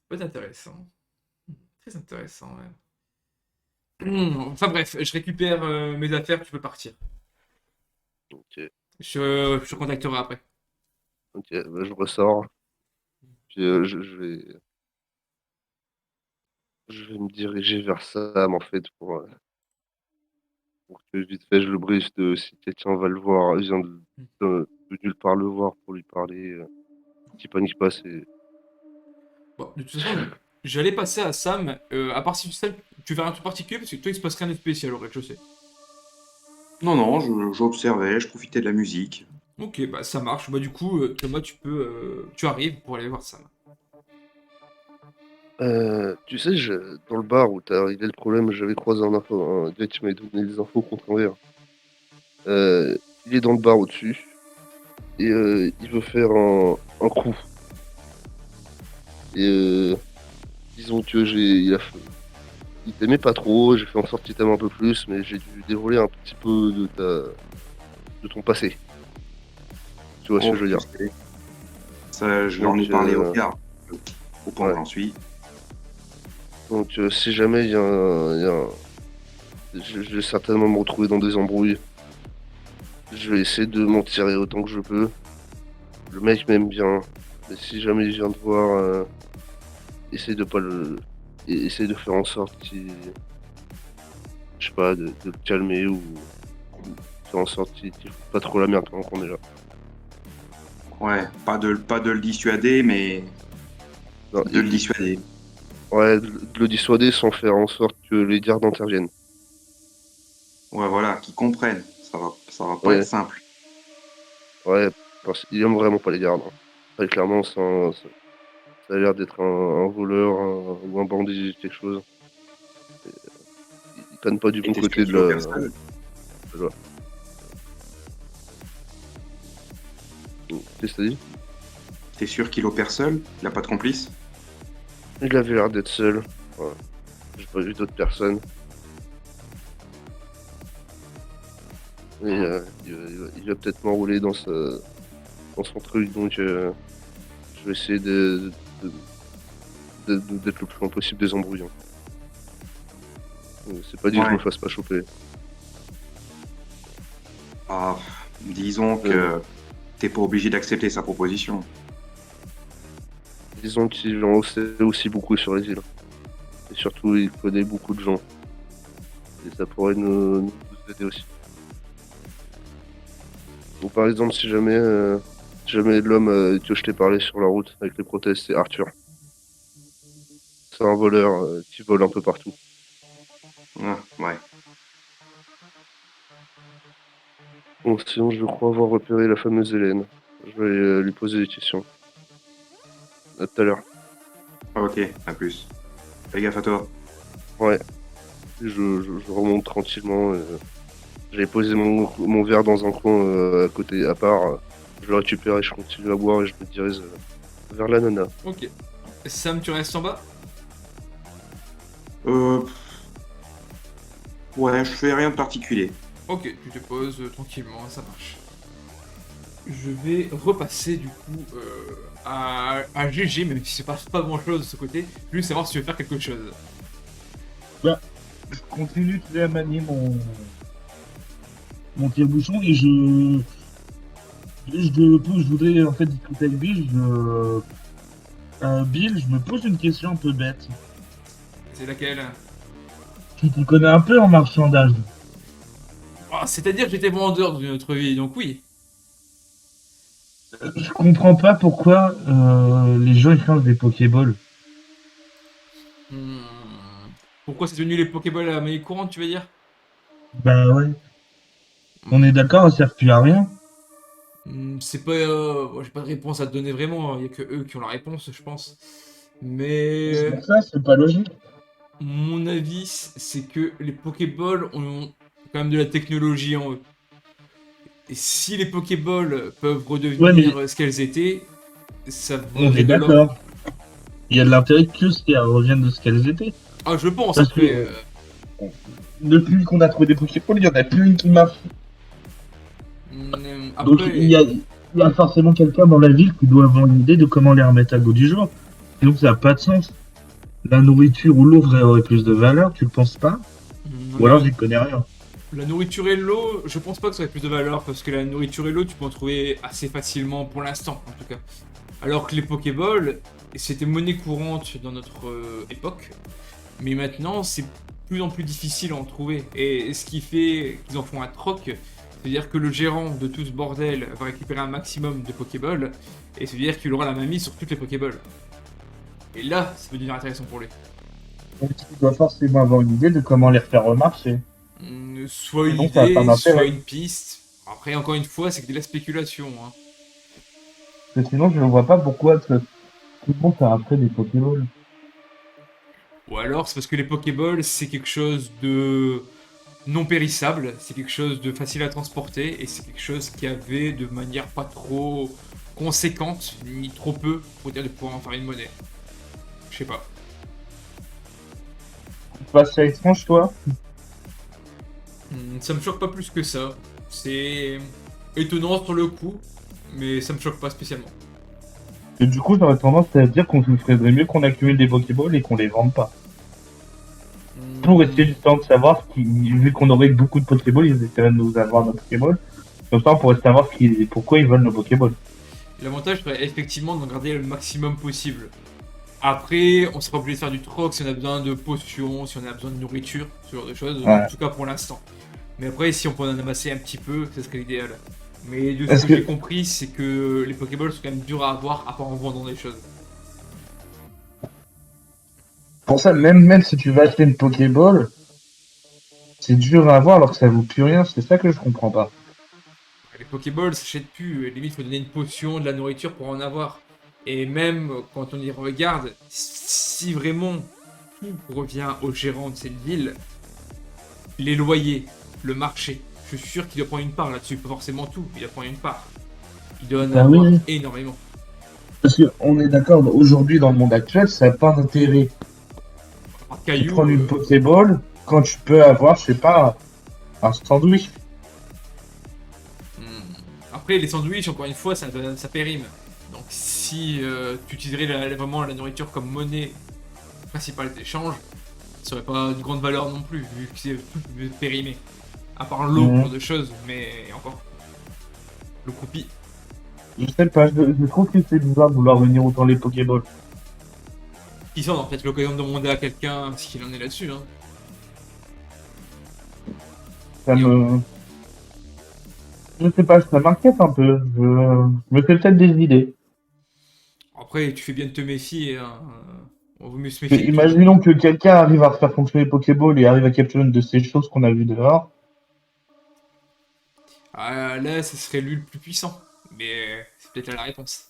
peut être intéressant. Très intéressant, ouais. Enfin bref, je récupère mes affaires, tu peux partir. Ok, Je te contacterai après. ok, bah, je ressors. Puis je vais me diriger vers Sam en fait pour que vite fait je le brief de si quelqu'un va le voir, vient de nulle part le voir pour lui parler. Qu'il panique pas, c'est. Bon, de toute façon, j'allais passer à Sam. À part si tu veux un truc particulier, parce que toi, il se passe rien de spécial au rez-de-chaussée. Non, non, j'observais, je profitais de la musique. Ok, bah ça marche. Bah du coup, Thomas, tu arrives pour aller voir Sam. Tu sais, dans le bar où t'as réglé le problème, j'avais croisé un gars qui m'avait donné des infos contre un verre. Il est dans le bar au-dessus et il veut faire un coup. Et disons que il t'aimait pas trop, j'ai fait en sorte qu'il t'aime un peu plus, mais j'ai dû dévoiler un petit peu de ton passé. Tu vois ce que je veux dire? Ça, je leur ai Donc, parlé au gars, au point où ouais. j'en suis. Donc si jamais je vais certainement me retrouver dans des embrouilles. Je vais essayer de m'en tirer autant que je peux. Le mec m'aime bien, mais si jamais il vient te voir, essaye de pas le. Essaye de faire en sorte qu'il. Je sais pas, de le calmer ou faire en sorte qu'il foute pas trop la merde pendant qu'on est là. Ouais, pas de le dissuader, mais Non, de le dissuader. Ouais, de le dissuader sans faire en sorte que les gardes interviennent. Ouais, voilà, qu'ils comprennent. Ça va pas Ouais. être simple. Ouais, parce qu'il aime vraiment pas les gardes. Hein. Très clairement, ça a l'air d'être un voleur ou un bandit, quelque chose. Il prennent pas du Et bon t'es côté sûr de qu'il est au la personnel loi. Qu'est-ce que t'as dit? T'es sûr qu'il opère seul? Il a pas de complice? Il avait l'air d'être seul. Ouais. J'ai pas vu d'autres personnes. Et il va peut-être m'enrouler dans son truc, donc je vais essayer d'être le plus loin possible des embrouillons. C'est pas dit que je me fasse pas choper. Ah, disons que t'es pas obligé d'accepter sa proposition. Disons qu'il en sait aussi beaucoup sur les îles. Et surtout, il connaît beaucoup de gens. Et ça pourrait nous aider aussi. Donc, par exemple, si jamais l'homme que je t'ai parlé sur la route avec les prothèses, c'est Arthur. C'est un voleur qui vole un peu partout. Ah, ouais. Bon, sinon, je crois avoir repéré la fameuse Hélène. Je vais lui poser des questions. À tout à l'heure. Ok, à plus. Fais gaffe à toi. Ouais. Je remonte tranquillement. J'avais posé mon verre dans un coin à côté, à part. Je le récupère et je continue à boire et je me dirige vers la nana. Ok. Sam, tu restes en bas? Ouais, je fais rien de particulier. Ok, tu te poses tranquillement, ça marche. Je vais repasser du coup à GG, même si c'est pas grand chose de ce côté, juste savoir si tu veux faire quelque chose. Je continue tu sais, à manier mon tire-bouchon et je voudrais en fait discuter avec Bill. Bill, je me pose une question un peu bête. C'est laquelle? Tu t'y connais un peu en marchandage. Ah, c'est-à-dire que j'étais vendeur dans une autre vie, donc oui. Je comprends pas pourquoi les gens échangent des Pokéballs. Hmm. Pourquoi c'est devenu les Pokéballs à la monnaie courante, tu veux dire? Bah ouais. On est d'accord, ça sert plus à rien. C'est pas... j'ai pas de réponse à te donner vraiment, il y a que eux qui ont la réponse, je pense. C'est Mais... pour ça, c'est pas logique. Mon avis, c'est que les Pokéballs ont quand même de la technologie en eux. Et si les Pokéballs peuvent redevenir ce qu'elles étaient, ça On vaudrait est de l'or. d'accord. Il y a de l'intérêt que ce qui revienne de ce qu'elles étaient. Ah, je pense, Parce après... que- Depuis qu'on a trouvé des Pokéballs, il y en a plus une qui marche. Donc après... il y a forcément quelqu'un dans la ville qui doit avoir une idée de comment les remettre à goût du jour. Sinon ça n'a pas de sens. La nourriture ou l'eau aurait plus de valeur, tu le penses pas? Ou alors j'y connais rien. La nourriture et l'eau, je pense pas que ça aurait plus de valeur, parce que la nourriture et l'eau, tu peux en trouver assez facilement pour l'instant, en tout cas. Alors que les Pokéballs, c'était monnaie courante dans notre époque, mais maintenant, c'est plus en plus difficile à en trouver. Et ce qui fait qu'ils en font un troc, c'est-à-dire que le gérant de tout ce bordel va récupérer un maximum de Pokéballs, et c'est-à-dire qu'il aura la main mise sur toutes les Pokéballs. Et là, ça peut devenir intéressant pour lui. Donc tu dois forcément avoir une idée de comment les refaire remarcher. Soit une Sinon, ça a pas idée, d'intérêt. soit une piste. Après, encore une fois, c'est que de la spéculation. Hein. Parce que sinon je ne vois pas pourquoi tout le monde fait après des Pokéballs. Ou alors, c'est parce que les Pokéballs, c'est quelque chose de non périssable, c'est quelque chose de facile à transporter, et c'est quelque chose qui avait de manière pas trop conséquente, ni trop peu, pour dire de pouvoir en faire une monnaie. Je sais pas. Tu passes ça étrange toi? Ça me choque pas plus que ça. C'est étonnant sur le coup, mais ça me choque pas spécialement. Et du coup j'aurais tendance à dire qu'on se ferait mieux qu'on accumule des Pokéballs et qu'on les vende pas. Pour essayer justement de savoir vu qu'on aurait beaucoup de Pokéballs, ils essaieraient de nous avoir nos Pokéballs. Comme ça on pourrait savoir pourquoi ils veulent nos Pokéballs. L'avantage serait effectivement d'en garder le maximum possible. Après, on sera obligé de faire du troc si on a besoin de potions, si on a besoin de nourriture, ce genre de choses, Ouais. en tout cas pour l'instant. Mais après, si on peut en amasser un petit peu, ce serait l'idéal. Mais de ce Est-ce que que- j'ai compris, c'est que les Pokéballs sont quand même durs à avoir, à part en vendant des choses. Pour ça, même si tu vas acheter une Pokéball, c'est dur à avoir alors que ça vaut plus rien, c'est ça que je comprends pas. Les Pokéballs s'achètent plus, limite faut donner une potion, de la nourriture pour en avoir. Et même quand on y regarde, si vraiment tout revient au gérant de cette ville, les loyers, le marché, je suis sûr qu'il doit prendre une part là-dessus, pas forcément tout, il doit prendre une part. Il doit en Bah avoir oui. énormément. Parce qu'on est d'accord, aujourd'hui dans le monde actuel, ça n'a pas d'intérêt Tu caillou. prends une Pokéball quand tu peux avoir, je sais pas, un sandwich. hmm. Après, les sandwichs, encore une fois, ça périme. Donc, si tu utiliserais vraiment la nourriture comme monnaie principale d'échange, ça aurait pas de grande valeur non plus, vu que c'est tout périmé. À part l'eau, Mhm. genre de choses, mais encore. Le croupi. Je sais pas, je trouve que c'est bizarre de vouloir réunir autant les Pokéballs. Qui ça, on aura peut-être l'occasion de demander à quelqu'un ce qu'il en est là-dessus. Hein. Ça Et me... Je sais pas, ça m'inquiète un peu. Je me fais peut-être des idées. après, tu fais bien de te méfier. Hein. On vaut mieux se Mais méfier de tout. imaginons que quelqu'un arrive à faire fonctionner les Pokéballs et arrive à capturer une de ces choses qu'on a vues dehors. Ah, là, ce serait lui le plus puissant. Mais c'est peut-être là la réponse.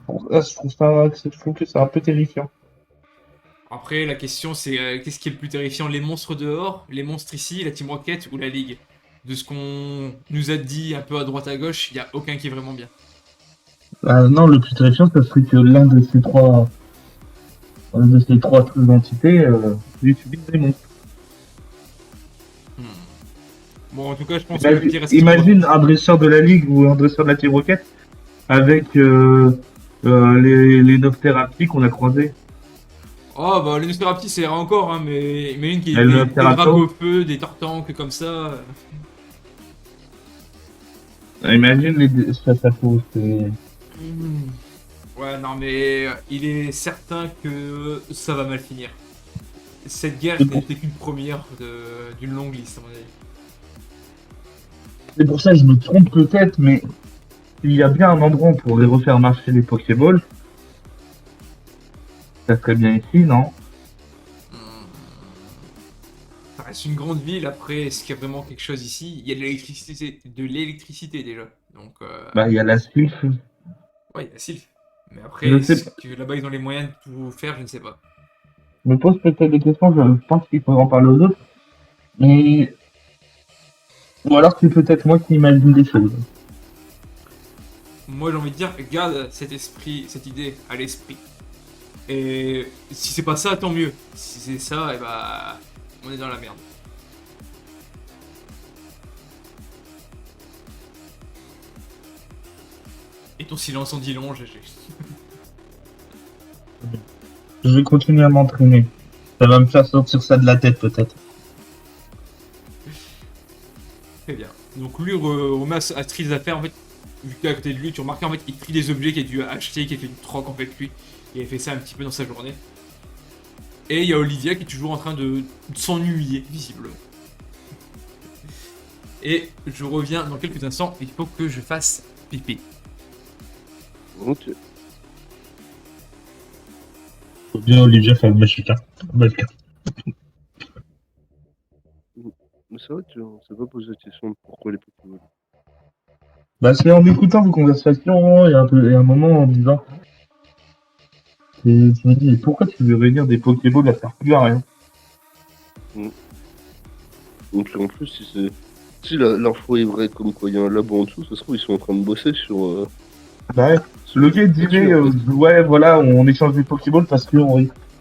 Bon, là, je trouve que c'est un peu terrifiant. Après, la question c'est qu'est-ce qui est le plus terrifiant, les monstres dehors, les monstres ici, la Team Rocket ou la Ligue? De ce qu'on nous a dit un peu à droite à gauche, il n'y a aucun qui est vraiment bien. Non, le plus terrifiant, ça serait que de ces trois entités, utilise des monstres. Hmm. Bon, en tout cas, je pense que le pire reste Team Imagine Rocket. un dresseur de la Ligue ou un dresseur de la Team Rocket avec les 9 thérapies qu'on a croisés. Oh, bah, les Nosferatu, c'est rare encore, hein, mais imagine qu'il y Et ait le des Pterato. dragofeux, des tartanques comme ça. Imagine ça faut, c'est... Hmm. Ouais, non, mais il est certain que ça va mal finir. Cette guerre C'est n'était qu'une première d'une longue liste, à mon avis. c'est pour ça que je me trompe peut-être, mais il y a bien un endroit pour les refaire marcher les Pokéballs. Ça serait bien ici, non? Hmm. Ça reste une grande ville, après, est-ce qu'il y a vraiment quelque chose ici? Il y a de l'électricité déjà. Donc, Bah, il y a la Sylph. ouais, il y a Sylph. Mais après, Je sais est-ce pas. que là-bas ils ont les moyens de tout faire? Je ne sais pas. Je me pose peut-être des questions, je pense qu'il faudra en parler aux autres. Mais... Ou alors c'est peut-être moi qui imagine des choses. Moi, j'ai envie de dire, garde cet esprit, cette idée à l'esprit. Et si c'est pas ça, tant mieux. Si c'est ça, et bah, on est dans la merde. Et ton silence en dit long, GG. Je vais continuer à m'entraîner. Ça va me faire sortir ça de la tête peut-être. Très bien. Donc lui remet à trier des affaires, en fait, vu qu'à côté de lui, tu remarques en fait, il trie des objets qu'il a dû acheter, qu'il a fait du troc avec lui. Il a fait ça un petit peu dans sa journée. Et il y a Olivia qui est toujours en train de s'ennuyer, visiblement. Et je reviens dans quelques instants, il faut que je fasse pipi. Ok. Faut bien Olivia faire le Machika. Mais c'est vrai, tu on s'est pas posé la question de pourquoi les Pokémon. Bah c'est en écoutant vos conversations et un moment en me disant. Je me dis, mais pourquoi tu veux réunir des Pokéballs à faire plus à rien? Donc en plus, si l'info est vraie comme quoi il y a un labo en dessous, ça se trouve ils sont en train de bosser Bah ouais. sur Le gars il disait, en fait. ouais voilà, on échange des Pokéballs parce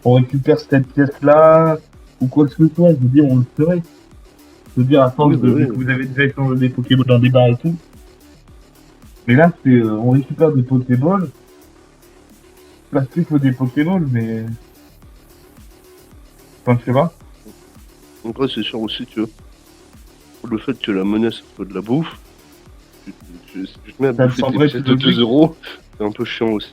on récupère cette pièce-là, ou quoi que ce soit, je veux dire, on le ferait. Je veux dire, à force Oui, bah de, vu oui. que vous avez déjà échangé des Pokéballs dans des bars et tout. Mais là, on récupère des Pokéballs, parce qu'il faut des Pokéballs, mais... Enfin, je sais pas. Après, c'est sûr aussi que le fait que la monnaie ça soit de la bouffe, si tu te mets à Ça me bouffer tes semblerait pièces plus de 2 logique. euros, c'est un peu chiant aussi.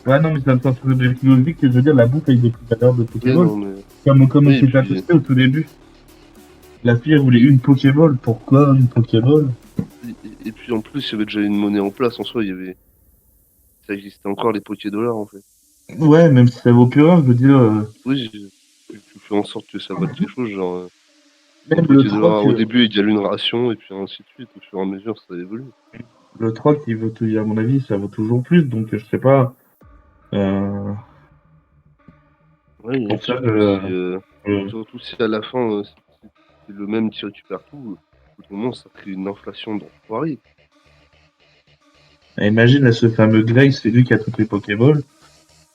Ouais, non, mais ça me semble plus logique que, je veux dire, la bouffe avec des plus valeurs de Oui, Pokéballs. non, mais... Comme on Oui, et s'était puis, attesté au tout début. La fille, elle voulait une Pokéball. Pourquoi une Pokéball? et puis en plus, il y avait déjà une monnaie en place en soi, ça existait encore les Pokédollars en fait. Ouais, même si ça vaut plus rien, je veux dire, Oui, tu fais en sorte que ça vaille quelque chose, genre un même Pokédollar au début égale une ration et puis ainsi de suite, au fur et à mesure ça évolue. le troc, à mon avis, ça vaut toujours plus, donc je sais pas. Euh, Ouais, et pour ça, surtout si à la fin c'est le même qui récupère tout, au bout d'un moment ça crée une inflation d'enfoiré. imagine, ce fameux Grey, c'est lui qui a toutes les Pokéballs,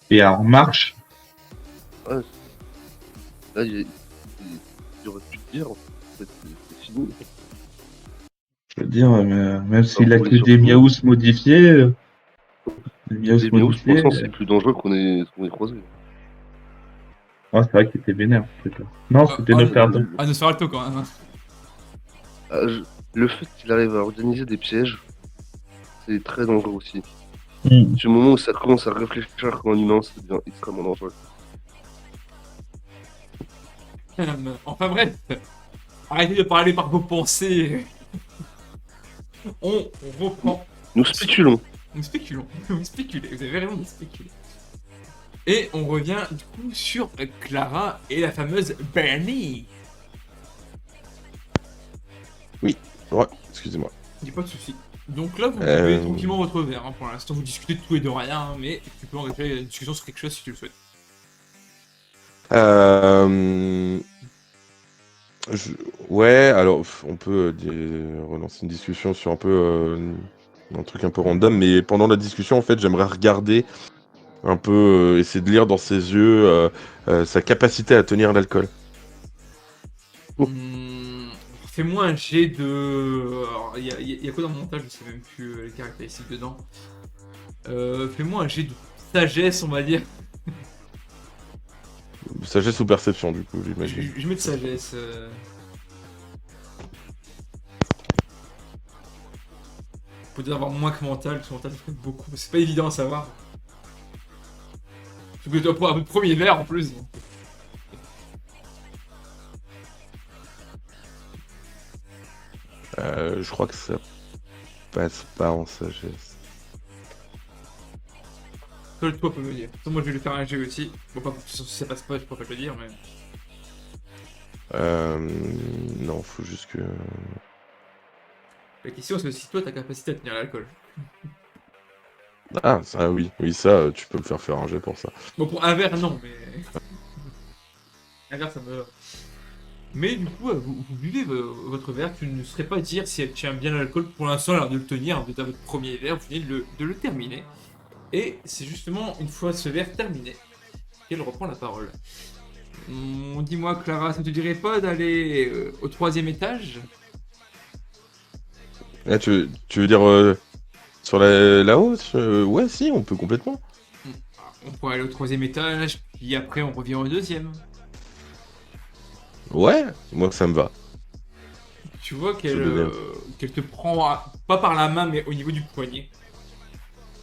et en marche, Ouais, Là, il aurait pu te dire, en fait, c'est fini. Je veux dire, même s'il a pour les que des surprenants. miaous modifiés, des miaous Les Miaous, pour modifiés, l'instant, c'est plus dangereux qu'on ait croisé. ah, c'est vrai qu'il était vénère, peut-être. Non, c'était nos perdants. Ah, Nosferatu quand même. Ah, le fait qu'il arrive à organiser des pièges, c'est très dangereux aussi. Du moment où ça commence à réfléchir comme un humain, ça devient extrêmement dangereux. Enfin bref, arrêtez de parler par vos pensées. On reprend. Nous spéculons. Nous spéculons. Vous spéculez, vous avez raison de spéculer. Et on revient du coup sur Clara et la fameuse Bernie. Ouais, excusez-moi. Il n'y a pas de souci. Donc là, vous buvez tranquillement votre verre. Hein. Pour l'instant, vous discutez de tout et de rien, hein, mais tu peux engager une discussion sur quelque chose si tu le souhaites. Ouais, alors on peut relancer une discussion sur un peu un truc un peu random, mais pendant la discussion, en fait, j'aimerais regarder un peu, essayer de lire dans ses yeux sa capacité à tenir l'alcool. Fais-moi un jet de. Il y a quoi dans mon montage? Je sais même plus les caractéristiques dedans. Fais-moi un jet de sagesse, on va dire. Sagesse ou perception, du coup, j'imagine. Je mets de sagesse. Faut dire avoir moins que mental, parce que mental ça fait beaucoup. C'est pas évident à savoir. Surtout que tu dois prendre un premier verre en plus. Je crois que ça passe pas en sagesse. Seul toi peux me dire. Moi je vais lui faire un jet aussi. Bon, pas si ça passe pas, je pourrais pas te le dire, mais. Non, faut juste que. La question c'est si toi ta capacité à tenir l'alcool. Ah, ça, oui, ça, tu peux me faire un jet pour ça. Bon, pour un verre, non, mais. Un verre, ça me va. Mais du coup, vous buvez votre verre, tu ne saurais pas dire si elle tient bien l'alcool. Pour l'instant, elle a l'air de le tenir, vous êtes à votre premier verre, vous venez de le terminer. Et c'est justement une fois ce verre terminé qu'elle reprend la parole. Dis-moi, Clara, ça te dirait pas d'aller au 3e étage? Ah, tu veux dire sur la hausse ouais, si, on peut complètement. On pourrait aller au 3e étage, puis après on revient au 2e. Ouais, moi ça me va. Tu vois Je veux bien. qu'elle te prend, pas par la main, mais au niveau du poignet.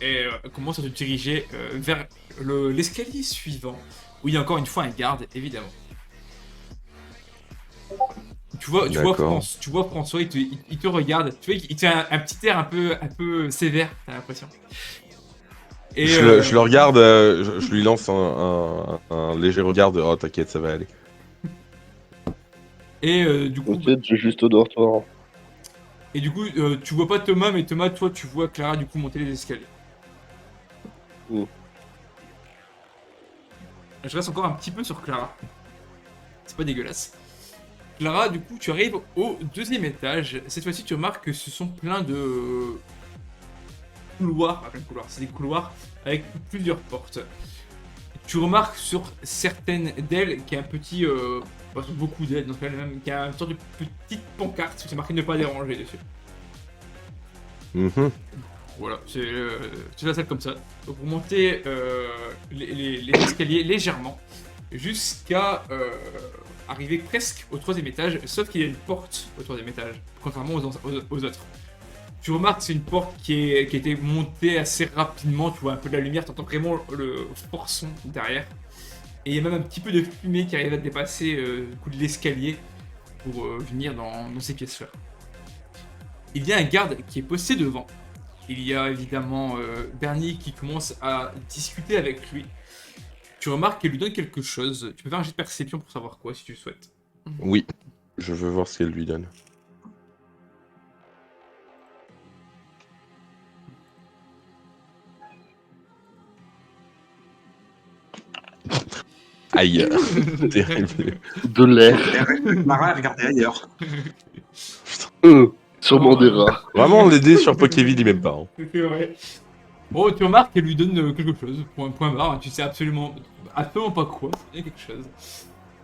Et elle commence à te diriger vers l'escalier suivant, où il y a encore une fois un garde, évidemment. Tu vois François, il te regarde, tu vois, il te fait un petit air un peu sévère, t'as l'impression. Et Je le regarde, je lui lance un léger regard de oh t'inquiète, ça va aller. Et du coup, Peut-être j'ai juste au dortoir. tu vois pas Thomas, mais Thomas, toi, tu vois Clara du coup monter les escaliers. Mm. Je reste encore un petit peu sur Clara. C'est pas dégueulasse. Clara, du coup, tu arrives au 2e étage. Cette fois-ci, tu remarques que ce sont plein de couloirs. Plein de couloirs. C'est des couloirs avec plusieurs portes. Tu remarques sur certaines d'elles qu'il y a un petit. Sur beaucoup d'elles, donc même qu'il y a une sorte de petite pancarte. C'est marqué ne pas déranger dessus. Voilà, c'est la salle comme ça. Donc vous montez les escaliers légèrement jusqu'à arriver presque au 3e étage, sauf qu'il y a une porte au 3e étage, contrairement aux autres. Tu remarques que c'est une porte qui a été montée assez rapidement, tu vois un peu de la lumière, tu entends vraiment le fort son derrière. Et il y a même un petit peu de fumée qui arrive à dépasser le coup de l'escalier pour venir dans ces pièces-là. Il y a un garde qui est posté devant. Il y a évidemment Bernie qui commence à discuter avec lui. Tu remarques qu'elle lui donne quelque chose. Tu peux faire un jet de perception pour savoir quoi si tu le souhaites. Oui, je veux voir ce qu'elle lui donne. Aïe, terrible. De l'air. Mara, regardez ailleurs. Sûrement des rats. Vraiment, les dés sur Pokéville, il m'aime pas. Hein. C'est vrai. Bon, tu remarques qu'elle lui donne quelque chose. Point barre. Tu sais absolument pas quoi. Il y a quelque chose.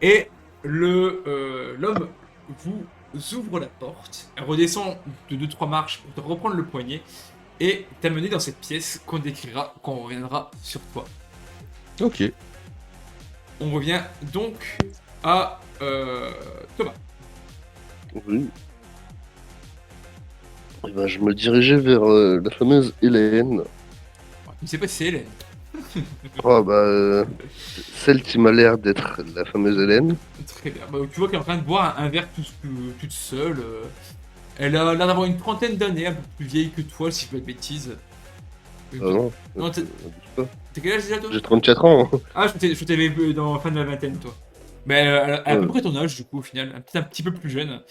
Et L'homme vous ouvre la porte, elle redescend de 2-3 marches pour te reprendre le poignet et t'amener dans cette pièce qu'on décrira quand on reviendra sur toi. Ok. On revient donc à Thomas. Oui. Eh ben, je me dirigeais vers la fameuse Hélène. Je ne sais pas si c'est Hélène. Oh, bah, celle qui m'a l'air d'être la fameuse Hélène. Très bien. Bah, tu vois qu'elle est en train de boire un verre toute seule. Elle a l'air d'avoir une trentaine d'années, un peu plus vieille que toi, si je fais pas de bêtises. Ah non, Non, t'es- abuse pas. T'as quel âge déjà, toi? J'ai 34 ans. Ah, je t'avais vu dans la fin de la vingtaine, toi. Mais elle a à peu Ouais. près ton âge, du coup, au final. Un petit peu plus jeune.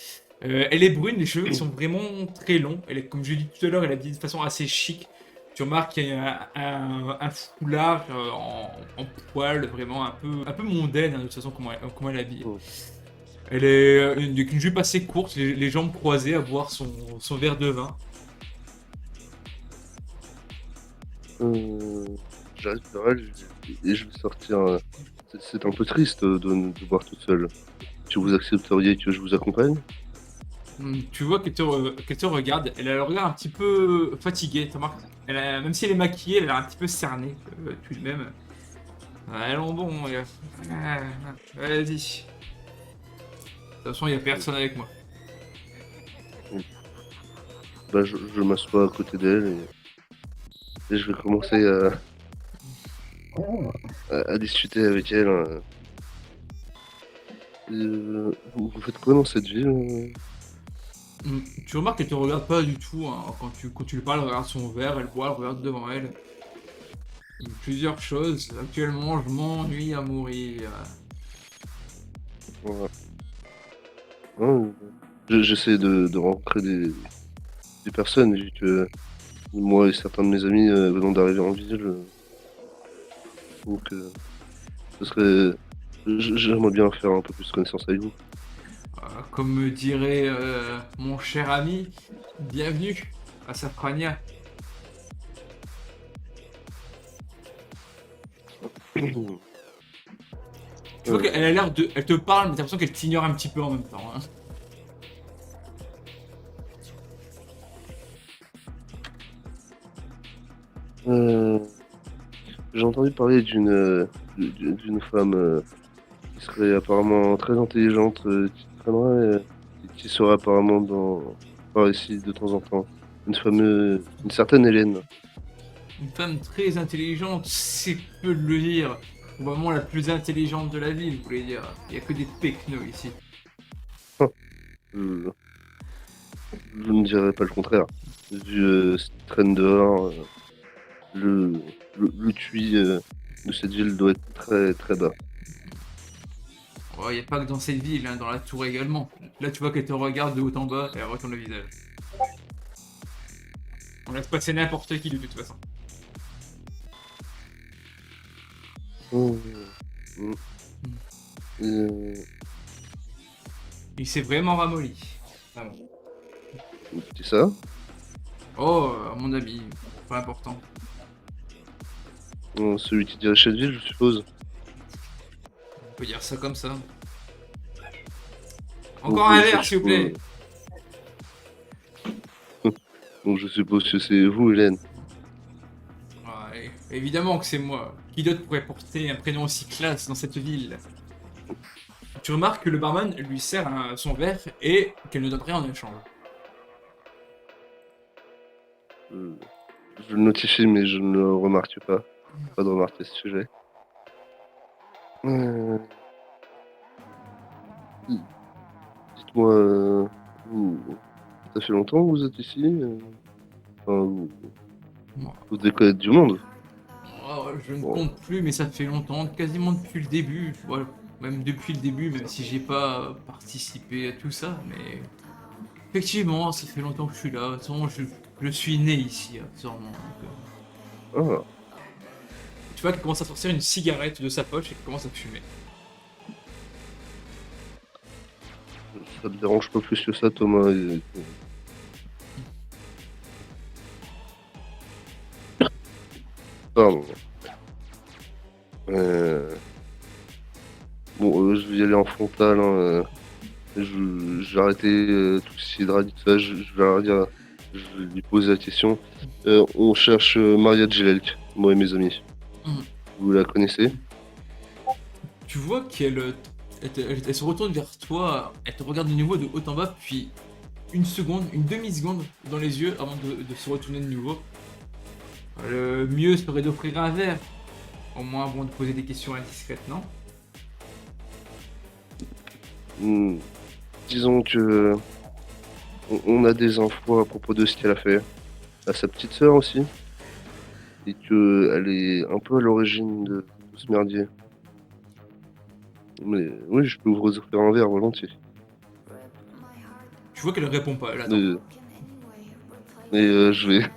Elle est brune, les cheveux qui sont vraiment très longs. Elle est, comme je l'ai dit tout à l'heure, elle est habillée de façon assez chic. Tu remarques qu'il y a un foulard en poil, vraiment un peu mondaine, hein, de toute façon, comment elle est habillée. Oh. Elle est avec une jupe assez courte, les jambes croisées, à boire son verre de vin. J'arrive vers elle et je vais sortir. C'est un peu triste de boire toute seule. Si vous accepteriez que je vous accompagne? Tu vois qu'elle te regarde, elle a le regard un petit peu fatigué, tu remarques. Même si elle est maquillée, elle a l'air un petit peu cernée, tout de même. Allons bon, vas-y. De toute façon, il n'y a personne avec moi. Bah, je m'assois à côté d'elle et je vais commencer à discuter avec elle. Vous faites quoi dans cette ville? Tu remarques qu'elle te regarde pas du tout, hein. Quand tu lui parles, elle regarde son verre, elle boit, elle regarde devant elle. Plusieurs choses. Actuellement, je m'ennuie à mourir. Voilà. Ouais, j'essaie de rencontrer des personnes, vu que moi et certains de mes amis venons d'arriver en ville. Donc, ce serait. J'aimerais bien faire un peu plus connaissance avec vous. Comme me dirait mon cher ami, bienvenue à Safrania. Tu vois qu'elle a l'air de. Elle te parle, mais t'as l'impression qu'elle t'ignore un petit peu en même temps, hein. Euh, J'ai entendu parler d'une femme qui serait apparemment très intelligente, qui traînerait, et qui serait apparemment par ici de temps en temps. Une certaine Hélène. Une femme très intelligente, c'est peu de le dire. Probablement la plus intelligente de la ville, vous voulez dire. Il n'y a que des pecnos ici. Je, je ne dirais pas le contraire. Vu ce qui traîne dehors, le QI de cette ville doit être très très bas. Il n'y a pas que dans cette ville, hein, dans la tour également. Là, tu vois qu'elle te regarde de haut en bas et elle retourne le visage. On laisse passer n'importe qui de toute façon. Oh, mm. Euh, Il s'est vraiment ramolli. Vraiment. c'est ça? Oh, mon ami, pas important. Celui qui dirige cette ville, je suppose. On peut dire ça comme ça. Encore un verre, s'il vous plaît. Donc je suppose que c'est vous, Hélène. Ouais, évidemment que c'est moi. Qui d'autre pourrait porter un prénom aussi classe dans cette ville? Tu remarques que le barman lui sert son verre et qu'elle ne donne rien en échange. Je le notifie, mais je ne le remarque pas. Pas de remarque à ce sujet. Dites-moi, ça fait longtemps que vous êtes ici? Enfin, vous devez connaître du monde. Oh, je ne Bon. compte plus, mais ça fait longtemps, quasiment depuis le début. Ouais, même depuis le début, même si j'ai pas participé à tout ça, mais effectivement, ça fait longtemps que je suis là. De toute façon, je suis né ici, accessoirement. Ah, Tu vois qu'il commence à sortir une cigarette de sa poche et qu'il commence à fumer. ça me dérange pas plus que ça, Thomas. Pardon. Bon, je y aller en frontal. Hein. J'ai arrêté tout ce qui est drap, tout ça. Je vais leur dire, je vais lui poser la question. On cherche Maria Djelelk, moi et mes amis. Mhm. Vous la connaissez? Tu vois elle se retourne vers toi, elle te regarde de nouveau de haut en bas, puis une seconde, une demi-seconde dans les yeux avant de se retourner de nouveau. Le mieux serait d'offrir un verre, au moins avant de poser des questions indiscrètes, non? Hmm. Disons que on a des infos à propos de ce qu'elle a fait à sa petite sœur aussi, et que elle est un peu à l'origine de tout ce merdier. Mais oui, je peux vous offrir un verre volontiers. Tu vois qu'elle répond pas, elle attend. Je vais.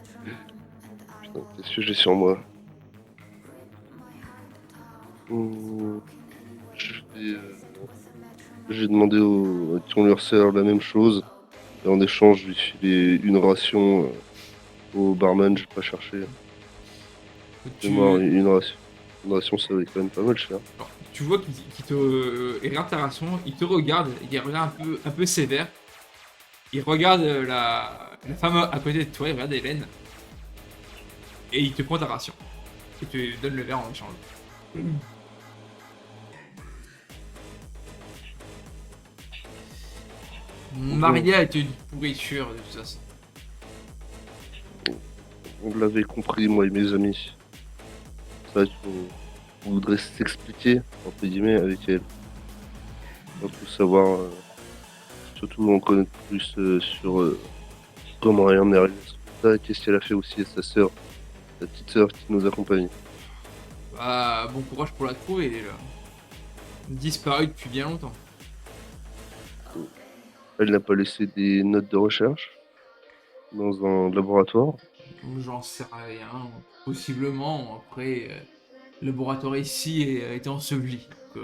Putain, qu'est-ce que j'ai sur moi? Hmm, Je vais, j'ai demandé qu'on leur sert la même chose. Et en échange, je lui filer une ration au barman, je vais pas chercher. Tu, Et moi, une ration, ça va être quand même pas mal cher. alors, tu vois qu'il te il regarde ta ration, il te regarde, il regarde un peu sévère. Il regarde la femme à côté de toi, il regarde Hélène. Et il te prend ta ration. Et te donne le verre en échange. Maria est une pourriture de toute façon. On l'avait compris, moi et mes amis. C'est vrai qu'on voudrait s'expliquer, entre guillemets, avec elle. On peut savoir, surtout en connaître plus sur comment elle en est arrivée à ça, et qu'est-ce qu'elle a fait aussi à sa sœur, sa petite sœur qui nous accompagne. Bah, bon courage pour la trouver, elle est là. Disparue depuis bien longtemps. Elle n'a pas laissé des notes de recherche dans un laboratoire. J'en sais rien. Possiblement, après, le laboratoire ici a été enseveli. Donc,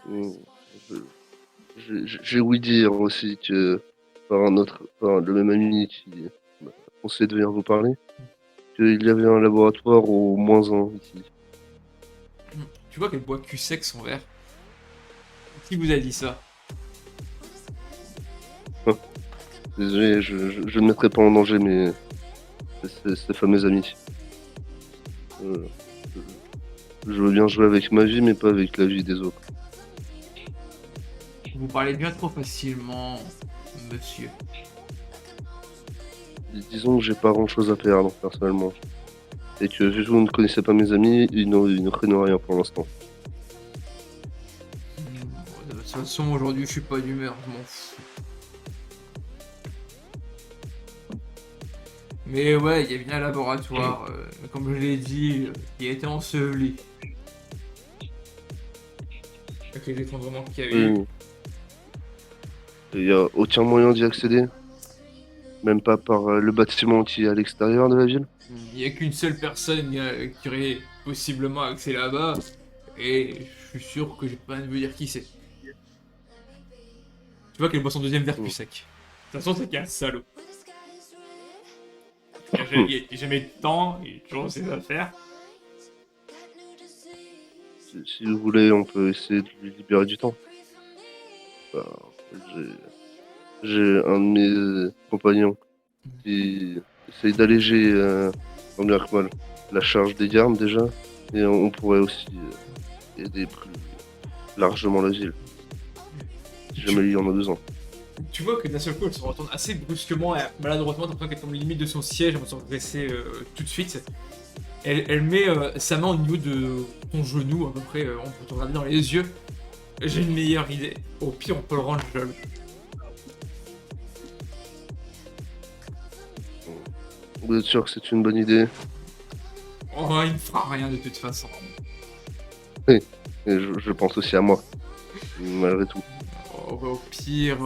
Mm. J'ai ouï dire aussi que par le même ami qui m'a conseillé de venir vous parler, qu'il y avait un laboratoire au -1 ici. tu vois qu'elle boit cul sec son verre. Qui vous a dit ça? Désolé, je ne mettrai pas en danger ces fameux amis. Euh, je veux bien jouer avec ma vie, mais pas avec la vie des autres. Vous parlez bien trop facilement, monsieur. Disons que j'ai pas grand chose à perdre, personnellement. Et que vu que vous ne connaissez pas mes amis, ils ne craignent rien pour l'instant. De toute façon, aujourd'hui, je suis pas d'humeur, je m'en fous. Mais ouais, il y a bien un laboratoire, comme je l'ai dit, qui a été enseveli. Avec les effondrements qu'il y a eu. Il n'y a aucun moyen d'y accéder? Même pas par le bâtiment qui est à l'extérieur de la ville? Il n'y a qu'une seule personne qui aurait possiblement accès là-bas, et je suis sûr que j'ai pas à vous dire qui c'est. Tu vois qu'elle boit son deuxième verre plus sec. De toute façon, c'est qu'un salaud. Il a jamais de temps, il a toujours ses affaires. Si vous voulez, on peut essayer de lui libérer du temps. Bah, j'ai un de mes compagnons qui essaye d'alléger, tant bien que mal, la charge des gardes déjà, et on pourrait aussi aider plus largement la ville. Si jamais il y en a besoin. Tu vois que d'un seul coup, elle se retourne assez brusquement et maladroitement, t'as l'impression qu'elle tombe limite de son siège, elle va se redresser tout de suite. Elle met sa main au niveau de ton genou, à peu près, on peut te regarder dans les yeux. J'ai une meilleure idée. Au pire, on peut le rendre jaloux. Vous êtes sûr que c'est une bonne idée? Oh, il ne fera rien de toute façon. Et je pense aussi à moi, malgré tout. Oh, bah, au pire,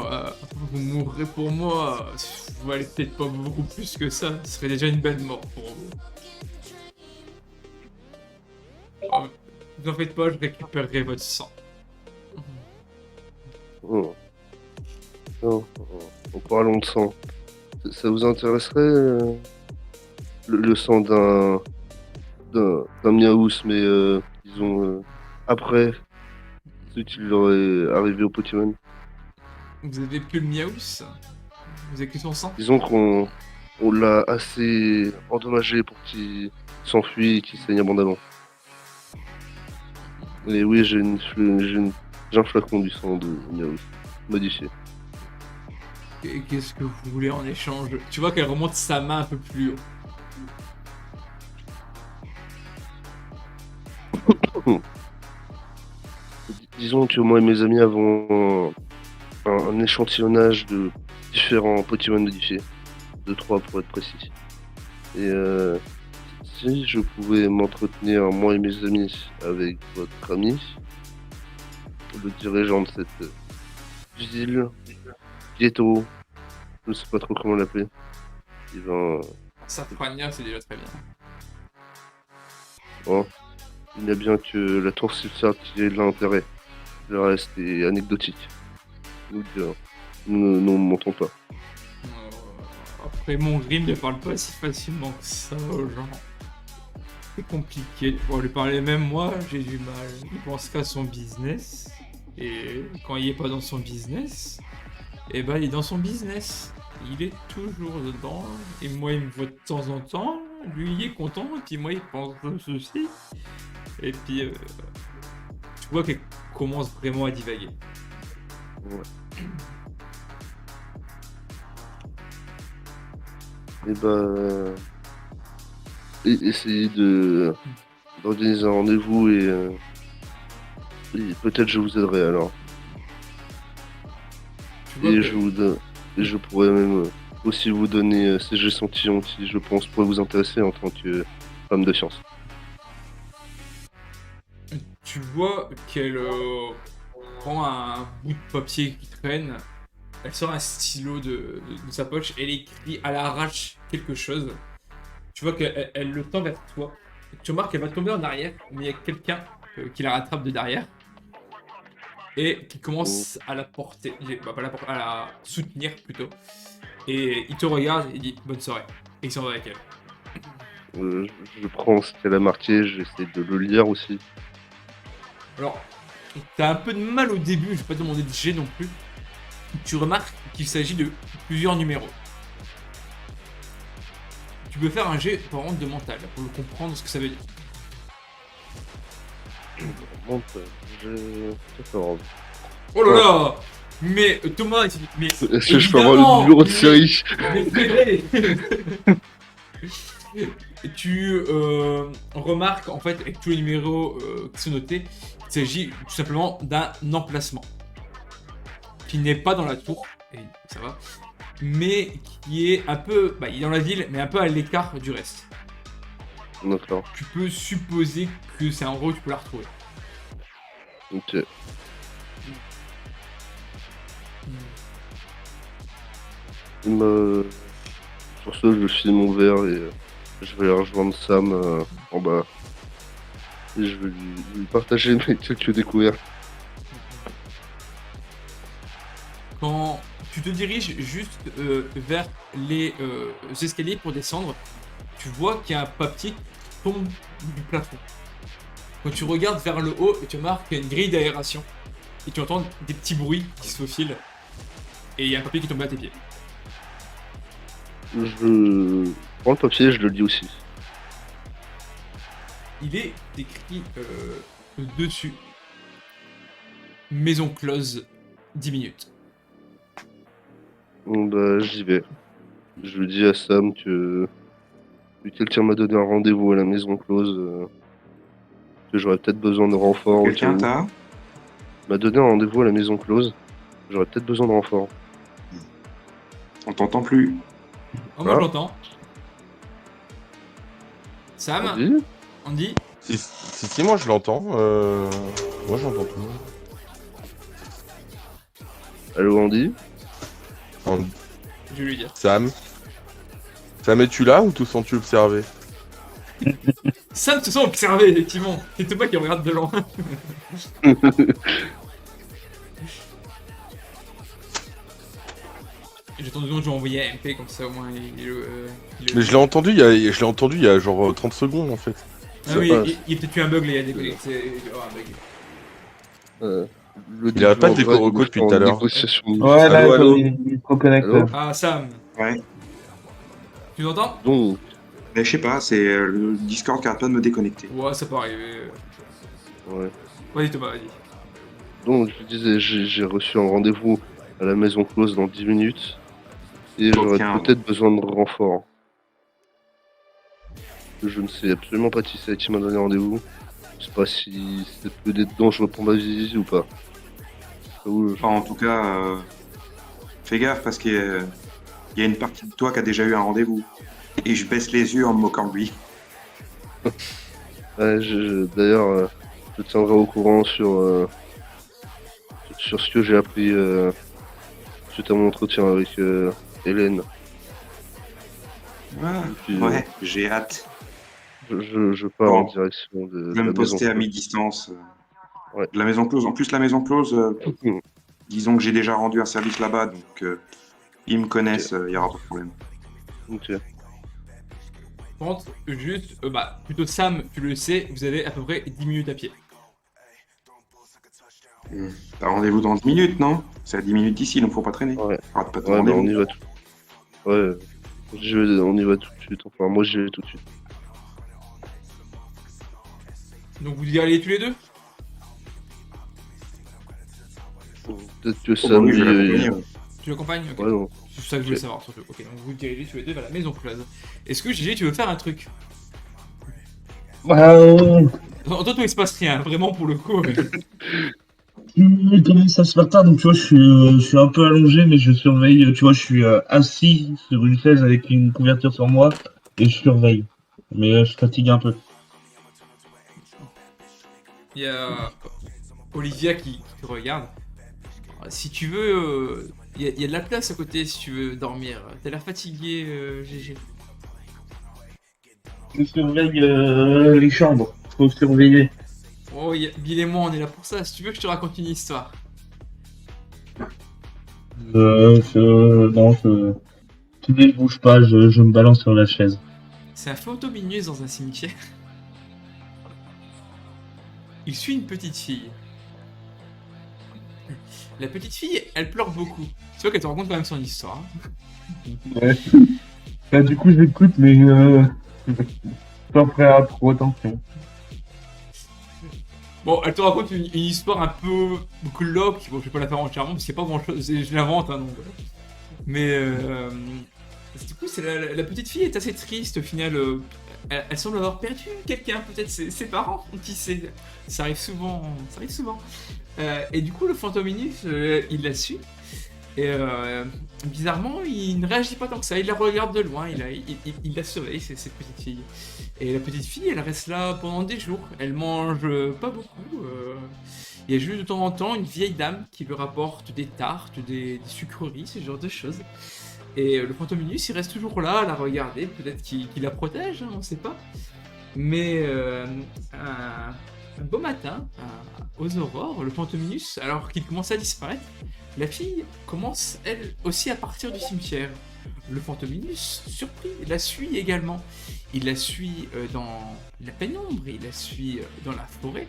vous mourrez pour moi. Vous valez peut-être pas beaucoup plus que ça. Ce serait déjà une belle mort pour vous. Oh, vous en faites pas, je récupérerai votre sang. Oh. En parlant de sang, ça vous intéresserait le sang d'un d'un Miaus, mais disons après ce qui leur est arrivé au Pokémon. Vous avez plus le Miaus? Vous avez que son sang? Disons qu'on l'a assez endommagé pour qu'il s'enfuit et qu'il saigne abondamment. Et oui, j'ai un flacon du sang de Miaus, modifié. Et qu'est-ce que vous voulez en échange? Tu vois qu'elle remonte sa main un peu plus haut. Disons que moi et mes amis avons un échantillonnage de différents Pokémon modifiés. 2-3 pour être précis. Et si je pouvais m'entretenir, moi et mes amis, avec votre ami, le dirigeant de cette ville, Ghetto, je ne sais pas trop comment l'appeler. Il va. Safrania, c'est déjà très bien. Oh, il n'y a bien que la tour Silsar qui ait de l'intérêt. Le reste est anecdotique. Nous ne montons pas. Après, mon Grim ne parle pas si facilement que ça aux gens. C'est compliqué de pouvoir lui parler, même moi, j'ai du mal. Il pense qu'à son business. Et quand il est pas dans son business, eh ben il est dans son business. Il est toujours dedans. Et moi, il me voit de temps en temps. Lui, il est content. Et puis moi, il pense de ceci. Et puis, tu vois qu'elle commence vraiment à divaguer. Ouais. Et bah. Essayez d'organiser un rendez-vous et peut-être je vous aiderai alors. Tu vois Et que- je pourrais même aussi vous donner ces échantillons qui, je pense, pourraient vous intéresser en tant que femme de science. Tu vois qu'elle prend un bout de papier qui traîne, elle sort un stylo de sa poche et elle écrit à l'arrache quelque chose. Tu vois qu'elle le tend vers toi. Tu remarques qu'elle va tomber en arrière, mais il y a quelqu'un qui la rattrape de derrière et qui commence à la porter, pas la porter, à la soutenir plutôt. Et il te regarde et dit bonne soirée. Et il s'en va avec elle. Je prends ce qu'elle a marqué, j'essaie de le lire aussi. Alors, t'as un peu de mal au début, je vais pas te demander de G non plus. Tu remarques qu'il s'agit de plusieurs numéros. Tu peux faire un G par contre de mental pour le comprendre ce que ça veut dire. Monte, j'ai 14. Oh là là. Mais Thomas, mais Est-ce que je peux avoir évidemment, le numéro de série? mais c'est vrai. Et tu remarques en fait avec tous les numéros qui sont notés, il s'agit tout simplement d'un emplacement qui n'est pas dans la tour, et ça va, mais qui est un peu, il est dans la ville, mais un peu à l'écart du reste. D'accord, Tu peux supposer que c'est un endroit où tu peux la retrouver. ok. Sur ce, je file mon verre et je vais aller rejoindre Sam en bas. Et je vais lui partager mes quelques découvertes. Quand tu te diriges juste vers les escaliers pour descendre, tu vois qu'il y a un papier qui tombe du plafond. Quand tu regardes vers le haut, tu remarques qu'il y a une grille d'aération. Et tu entends des petits bruits qui se faufilent. Et il y a un papier qui tombe à tes pieds. Je prends le papier et je le lis aussi. Il est écrit dessus. Maison close, 10 minutes. Bon, bah, j'y vais. Je dis à Sam que quelqu'un m'a donné un rendez-vous à la maison close. Que j'aurais peut-être besoin de renfort. au cas Quelqu'un où. t'a M'a donné un rendez-vous à la maison close. J'aurais peut-être besoin de renfort. On t'entend plus. Oh, moi Ah. j'entends. Sam, Vas-y. Andy, Si, moi je l'entends. Moi j'entends tout. Allô Andy? je vais lui dire. Sam. Sam, es-tu là ou te sens-tu observé? Sam te sent observé, effectivement. C'est Thomas qui regarde de loin. J'ai attendu que je vais envoyer un MP comme ça au moins il Mais je l'ai entendu il y a genre 30 secondes en fait. Ah oui, Ah, il a peut-être eu un bug, les gars, déconné. C'est un bug. Le Il arrête pas de début, en déco vrai, reco il depuis est tout à en l'heure. négociation. Ouais, Allô, là, allô il se reconnecte. Allô Ah, Sam, Ouais. tu m'entends? Donc, Mais je sais pas, c'est le Discord qui arrête pas de me déconnecter. Ouais, ça peut arriver. ouais. Vas-y, Thomas, vas-y. Donc, je disais, j'ai reçu un rendez-vous à la maison close dans 10 minutes et j'aurais Aucun. peut-être besoin de renfort. Je ne sais absolument pas qui c'est qui m'a donné rendez-vous. Je sais pas si c'est peut-être dangereux pour ma vie ou pas. Enfin, en tout cas, fais gaffe parce qu'il y a une partie de toi qui a déjà eu un rendez-vous. Et je baisse les yeux en me moquant de lui. Ouais, d'ailleurs, je te tiendrai au courant sur ce que j'ai appris suite à mon entretien avec Hélène. Ah, puis, ouais, j'ai hâte. Je pars Bon, en direction de Je vais la me maison poster à close. mi-distance. Ouais. De la maison close. En plus, la maison close, Mhm. disons que j'ai déjà rendu un service là-bas, donc ils me connaissent, il n'y aura pas de problème. Ok. Par contre, juste, plutôt Sam, tu le sais, vous avez à peu près 10 minutes à pied. T'as rendez-vous dans 10 minutes, non? C'est à 10 minutes d'ici, donc faut pas traîner. Ouais. Rate pas ton Ouais, mais rendez-vous. on y va tout. Ouais. On y va tout de suite. Enfin, moi, j'y vais tout de suite. Donc vous y allez tous les deux? Peut-être que Oh, ça bah oui, je vais me. l'accompagner, ouais. Tu l'accompagnes? Ok. Ouais, non. C'est ça que je voulais Ok. savoir surtout. Ok, donc vous dirigez tous les deux vers la maison close. Est-ce que Gigi, tu veux faire un truc? Euh, Toi, il se passe rien, vraiment pour le coup. il commence à se faire tard, donc tu vois, je suis un peu allongé, mais je surveille. Tu vois, je suis assis sur une chaise avec une couverture sur moi et je surveille. Mais je fatigue un peu. Il y a Olivia qui te regarde. Si tu veux, il y a de la place à côté si tu veux dormir. T'as l'air fatigué, GG. Je surveille les chambres. Faut surveiller. Oh, Bill et moi, on est là pour ça. Si tu veux que je te raconte une histoire. Non, tu ne bouge pas, je me balance sur la chaise. C'est un photominus dans un cimetière. Il suit une petite fille. La petite fille, elle pleure beaucoup. Tu vois qu'elle te raconte quand même son histoire. Ouais. Bah, du coup, j'écoute, mais sans faire trop attention. Bon, elle te raconte une histoire un peu glauque. Bon, je vais pas la faire entièrement parce qu'il n'y a pas grand chose. Je l'invente, hein, donc voilà. Mais du coup, la petite fille est assez triste au final. Elle semble avoir perdu quelqu'un, peut-être ses parents, qui sait. Ça arrive souvent. Ça arrive souvent. Et du coup, le Fantominus, il la suit. Et bizarrement, il ne réagit pas tant que ça. Il la regarde de loin. Il la surveille, cette petite fille. Et la petite fille, elle reste là pendant des jours. Elle mange pas beaucoup. Il y a juste de temps en temps une vieille dame qui lui rapporte des tartes, des sucreries, ce genre de choses. Et le Fantominus, il reste toujours là à la regarder. Peut-être qu'il la protège, hein, on ne sait pas. Mais un beau matin, aux aurores, le Fantominus, alors qu'il commence à disparaître, la fille commence, elle aussi, à partir du cimetière. Le Fantominus, surpris, la suit également. Il la suit dans la pénombre, il la suit dans la forêt,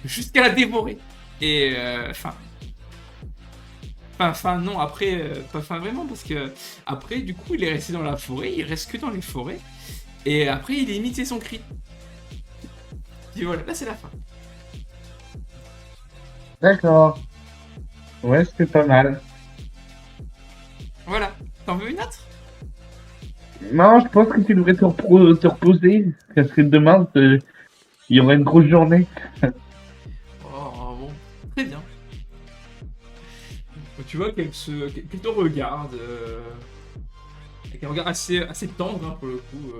jusqu'à la dévorer. Et Enfin, non, après, pas fin vraiment, parce que après, du coup, il est resté dans la forêt, il reste que dans les forêts, et après, il imite son cri. Et voilà, là, c'est la fin. D'accord. Ouais, c'était pas mal. Voilà. T'en veux une autre? Non, je pense que tu devrais te reposer. Parce que demain, il y aura une grosse journée. Oh, bon. Très bien. Tu vois qu'elle te regarde avec un regard assez tendre, hein, pour le coup.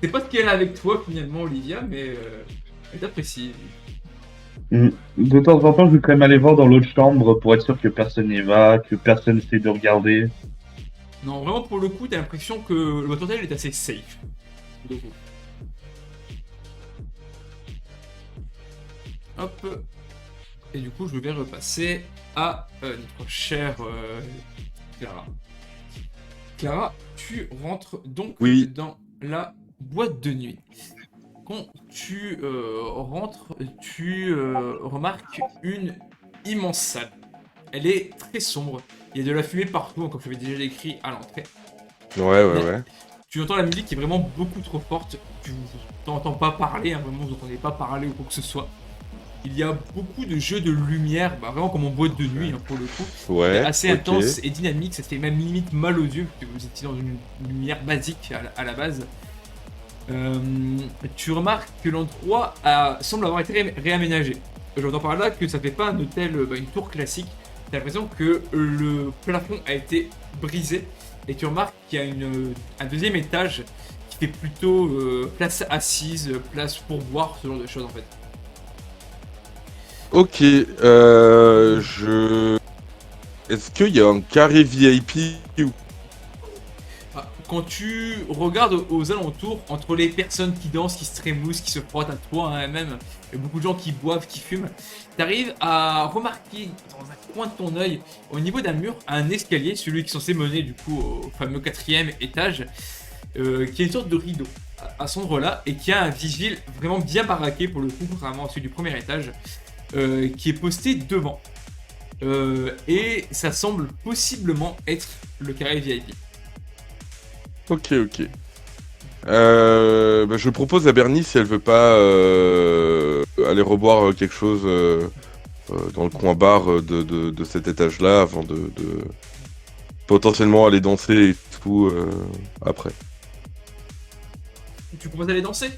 C'est pas ce qu'elle a avec toi, finalement, Olivia, mais elle t'apprécie. De temps en temps, je vais quand même aller voir dans l'autre chambre pour être sûr que personne n'y va, que personne essaie de regarder. Non, vraiment, pour le coup, t'as l'impression que votre hôtel est assez safe. Donc, hop. Et du coup, je vais repasser à notre chère Clara. Clara, tu rentres donc Oui. dans la boîte de nuit. quand tu rentres, tu remarques une immense salle. Elle est très sombre. Il y a de la fumée partout, comme je l'avais déjà décrit à l'entrée. Ouais. Tu entends la musique qui est vraiment beaucoup trop forte. Tu n'entends pas parler, hein, vraiment, vous n'entendez pas parler ou quoi que ce soit. Il y a beaucoup de jeux de lumière, vraiment comme en boîte de nuit, hein, pour le coup. Ouais. Assez ok. intense et dynamique, ça fait même limite mal aux yeux, parce que vous étiez dans une lumière basique à la base. Tu remarques que l'endroit semble avoir été réaménagé. J'entends par là que ça fait pas un hôtel, une tour classique. T'as l'impression que le plafond a été brisé et tu remarques qu'il y a un deuxième étage qui fait plutôt place assise, place pour boire, ce genre de choses en fait. Ok, Est-ce qu'il y a un carré VIP ou... Quand tu regardes aux alentours, entre les personnes qui dansent, qui se trémoussent, qui se frottent à toi hein, même, et beaucoup de gens qui boivent, qui fument, t'arrives à remarquer dans un coin de ton œil, au niveau d'un mur, un escalier, celui qui est censé mener du coup au fameux 4e étage, qui a une sorte de rideau à cet endroit-là, et qui a un vigile vraiment bien baraqué pour le coup, contrairement à celui du premier étage, qui est posté devant. Et ça semble possiblement être le carré VIP. Ok. Je propose à Bernie si elle veut pas aller reboire quelque chose dans le coin bar de cet étage-là avant de potentiellement aller danser et tout après. Tu proposes d'aller danser?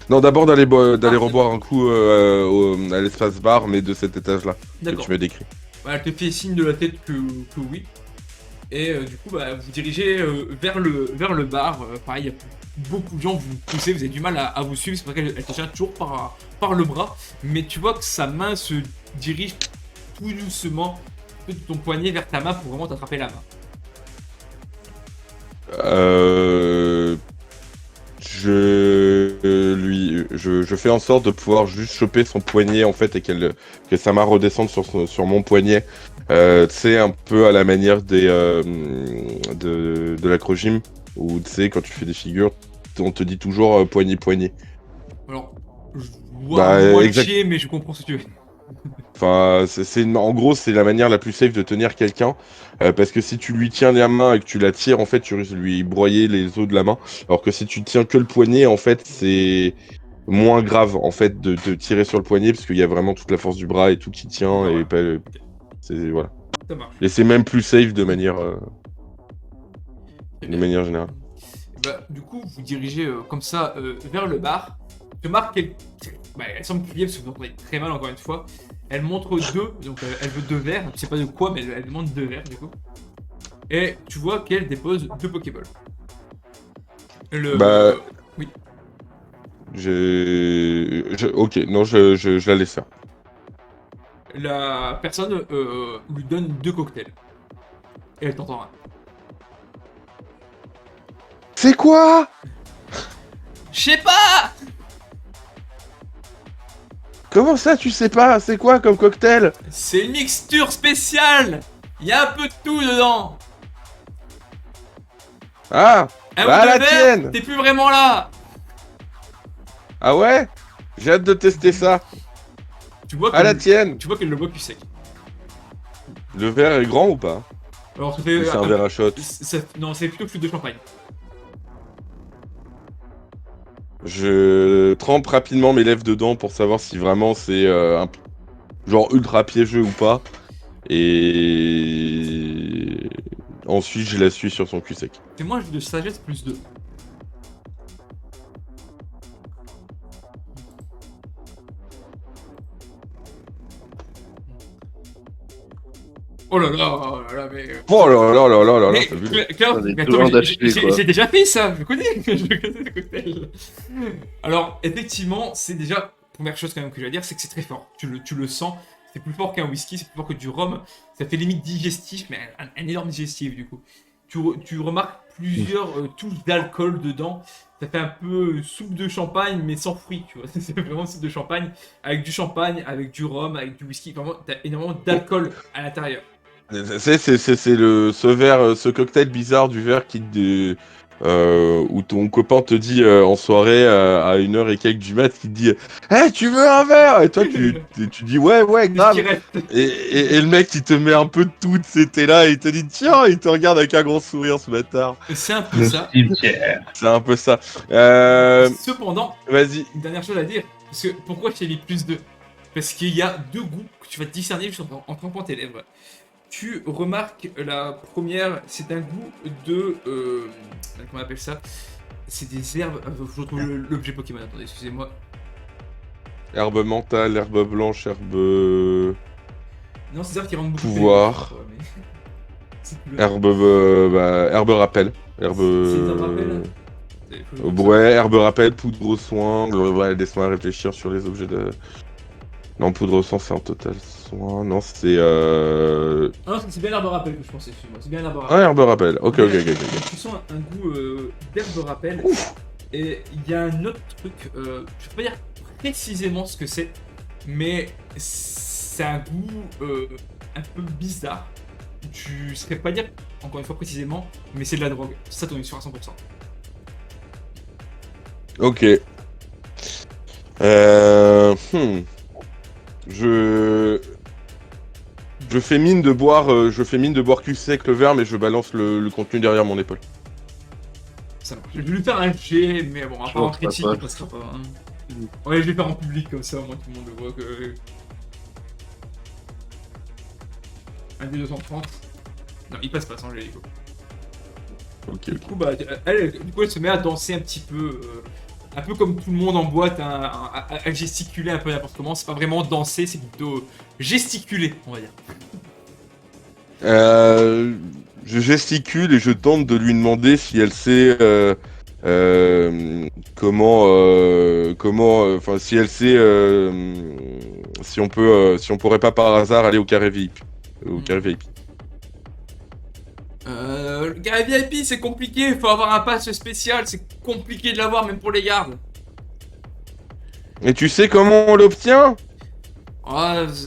Non, d'abord d'aller Ah, reboire un coup à l'espace bar, mais de cet étage-là que D'accord. tu m'as décrit. Elle te fait signe de la tête que oui. Et du coup, vous dirigez vers le bar. Pareil, il y a beaucoup de gens, vous poussez, vous avez du mal à vous suivre. C'est pour ça qu'elle te tient toujours par le bras. Mais tu vois que sa main se dirige tout doucement de ton poignet vers ta main pour vraiment t'attraper la main. Je fais en sorte de pouvoir juste choper son poignet en fait et que sa main redescende sur mon poignet. Tu sais, un peu à la manière de l'acrogym où tu sais quand tu fais des figures, on te dit toujours poignet. Alors, je vois moitié, mais je comprends ce que tu veux. Enfin, en gros, c'est la manière la plus safe de tenir quelqu'un. Parce que si tu lui tiens la main et que tu la tires, en fait, tu risques de lui broyer les os de la main. Alors que si tu tiens que le poignet, en fait, c'est moins grave, en fait, de tirer sur le poignet, parce qu'il y a vraiment toute la force du bras et tout qui tient. Ouais. Et voilà. Ça marche. Et c'est même plus safe de manière générale. Du coup, vous dirigez comme ça vers le bar. Tu remarques qu'elle elle semble crier parce que vous entendez très mal encore une fois. Elle montre deux, donc elle veut 2 verres. Tu sais pas de quoi, mais elle demande 2 verres du coup. Et tu vois qu'elle dépose 2 Pokéballs. Oui. Ok, non, je la laisse faire. La personne lui donne 2 cocktails. Et elle t'entend rien. C'est quoi? Je sais pas. Comment ça, tu sais pas? C'est quoi comme cocktail? C'est une mixture spéciale. Il y a un peu de tout dedans. Ah! Bah, la tienne! T'es plus vraiment là. Ah ouais? J'ai hâte de tester ça. Tu vois À la tienne! Tu vois qu'elle le boit plus sec. Le verre est grand ou pas? Alors ça Ou fait... c'est un verre à shot? Non, c'est plutôt flûte de champagne. Je trempe rapidement mes lèvres dedans pour savoir si vraiment c'est genre ultra piégeux ou pas. Et ensuite je la suis sur son cul sec. C'est moi de sagesse plus 2. Oh là là, mais... Oh là là là là là là, Mais, t'as vu? Claire, On est mais toujours attends, d'acheter, quoi. j'ai déjà fait ça, je connais ce cocktail. Alors, effectivement, c'est déjà, première chose quand même que je vais dire, c'est que c'est très fort. Tu le sens, c'est plus fort qu'un whisky, c'est plus fort que du rhum. Ça fait limite digestif, mais un énorme digestif du coup. Tu remarques plusieurs touches d'alcool dedans. Ça fait un peu soupe de champagne, mais sans fruits, tu vois. C'est vraiment soupe de champagne, avec du champagne, avec du rhum, avec du whisky. Vraiment, t'as énormément d'alcool à l'intérieur. C'est ce verre, ce cocktail bizarre du verre qui où ton copain te dit en soirée à 1h et quelques du mat, qui te dit hey, tu veux un verre? Et toi, tu dis ouais, C'est ce grave. qui reste. Et le mec, il te met un peu de tout, c'était là, et il te dit tiens, il te regarde avec un grand sourire, ce bâtard. C'est un peu Le ça. cimetière. C'est un peu ça. Cependant, Vas-y. une dernière chose à dire. Parce que pourquoi je t'ai mis plus 2? Parce qu'il y a 2 goûts que tu vas discerner juste en trempant tes lèvres. Tu remarques la première, c'est un goût de. Comment on appelle ça? C'est des herbes. Je retrouve l'objet Pokémon, attendez, excusez-moi. Herbe mentale, herbe blanche, herbe. Non, c'est des herbes qui rendent beaucoup Pouvoir. de mais... c'est plus le- Herbe. Herbe rappel. Herbe. C'est des herbes rappel. Ouais, herbe rappel, poudre au soin. Ouais, laisse-moi réfléchir sur les objets de. Non, poudre au soin, c'est un total soin. Non, c'est. Ah non, c'est bien l'herbe rappel que je pensais, excuse-moi. C'est bien l'herbe rappel. Ah, herbe rappel. Ok. Tu sens un goût d'herbe rappel. Et il y a un autre truc, je ne peux pas dire précisément ce que c'est, mais c'est un goût un peu bizarre. Tu ne saurais pas dire, encore une fois précisément, mais c'est de la drogue. Ça, t'en es sûr à 100%. Ok. Je fais mine de boire, cul sec le verre, mais je balance le contenu derrière mon épaule. Ça marche. Je vais lui faire un G, mais bon, à Je part en pense pas, critique, pas. il passera pas. Hein. Ouais, je vais le faire en public comme ça, au moins tout le monde le voit que. Un des 230. Non, il passe pas sans G, du coup. Ok. Du coup, bah, elle se met à danser un petit peu. Un peu comme tout le monde en boîte, hein, à gesticuler un peu n'importe comment. C'est pas vraiment danser, c'est plutôt gesticuler, on va dire. Je gesticule et je tente de lui demander si elle sait enfin si elle sait si on pourrait pas par hasard aller au carré VIP. Au carré VIP. Le carré VIP, c'est compliqué. Faut avoir un pass spécial. C'est compliqué de l'avoir, même pour les gardes. Et tu sais comment on l'obtient?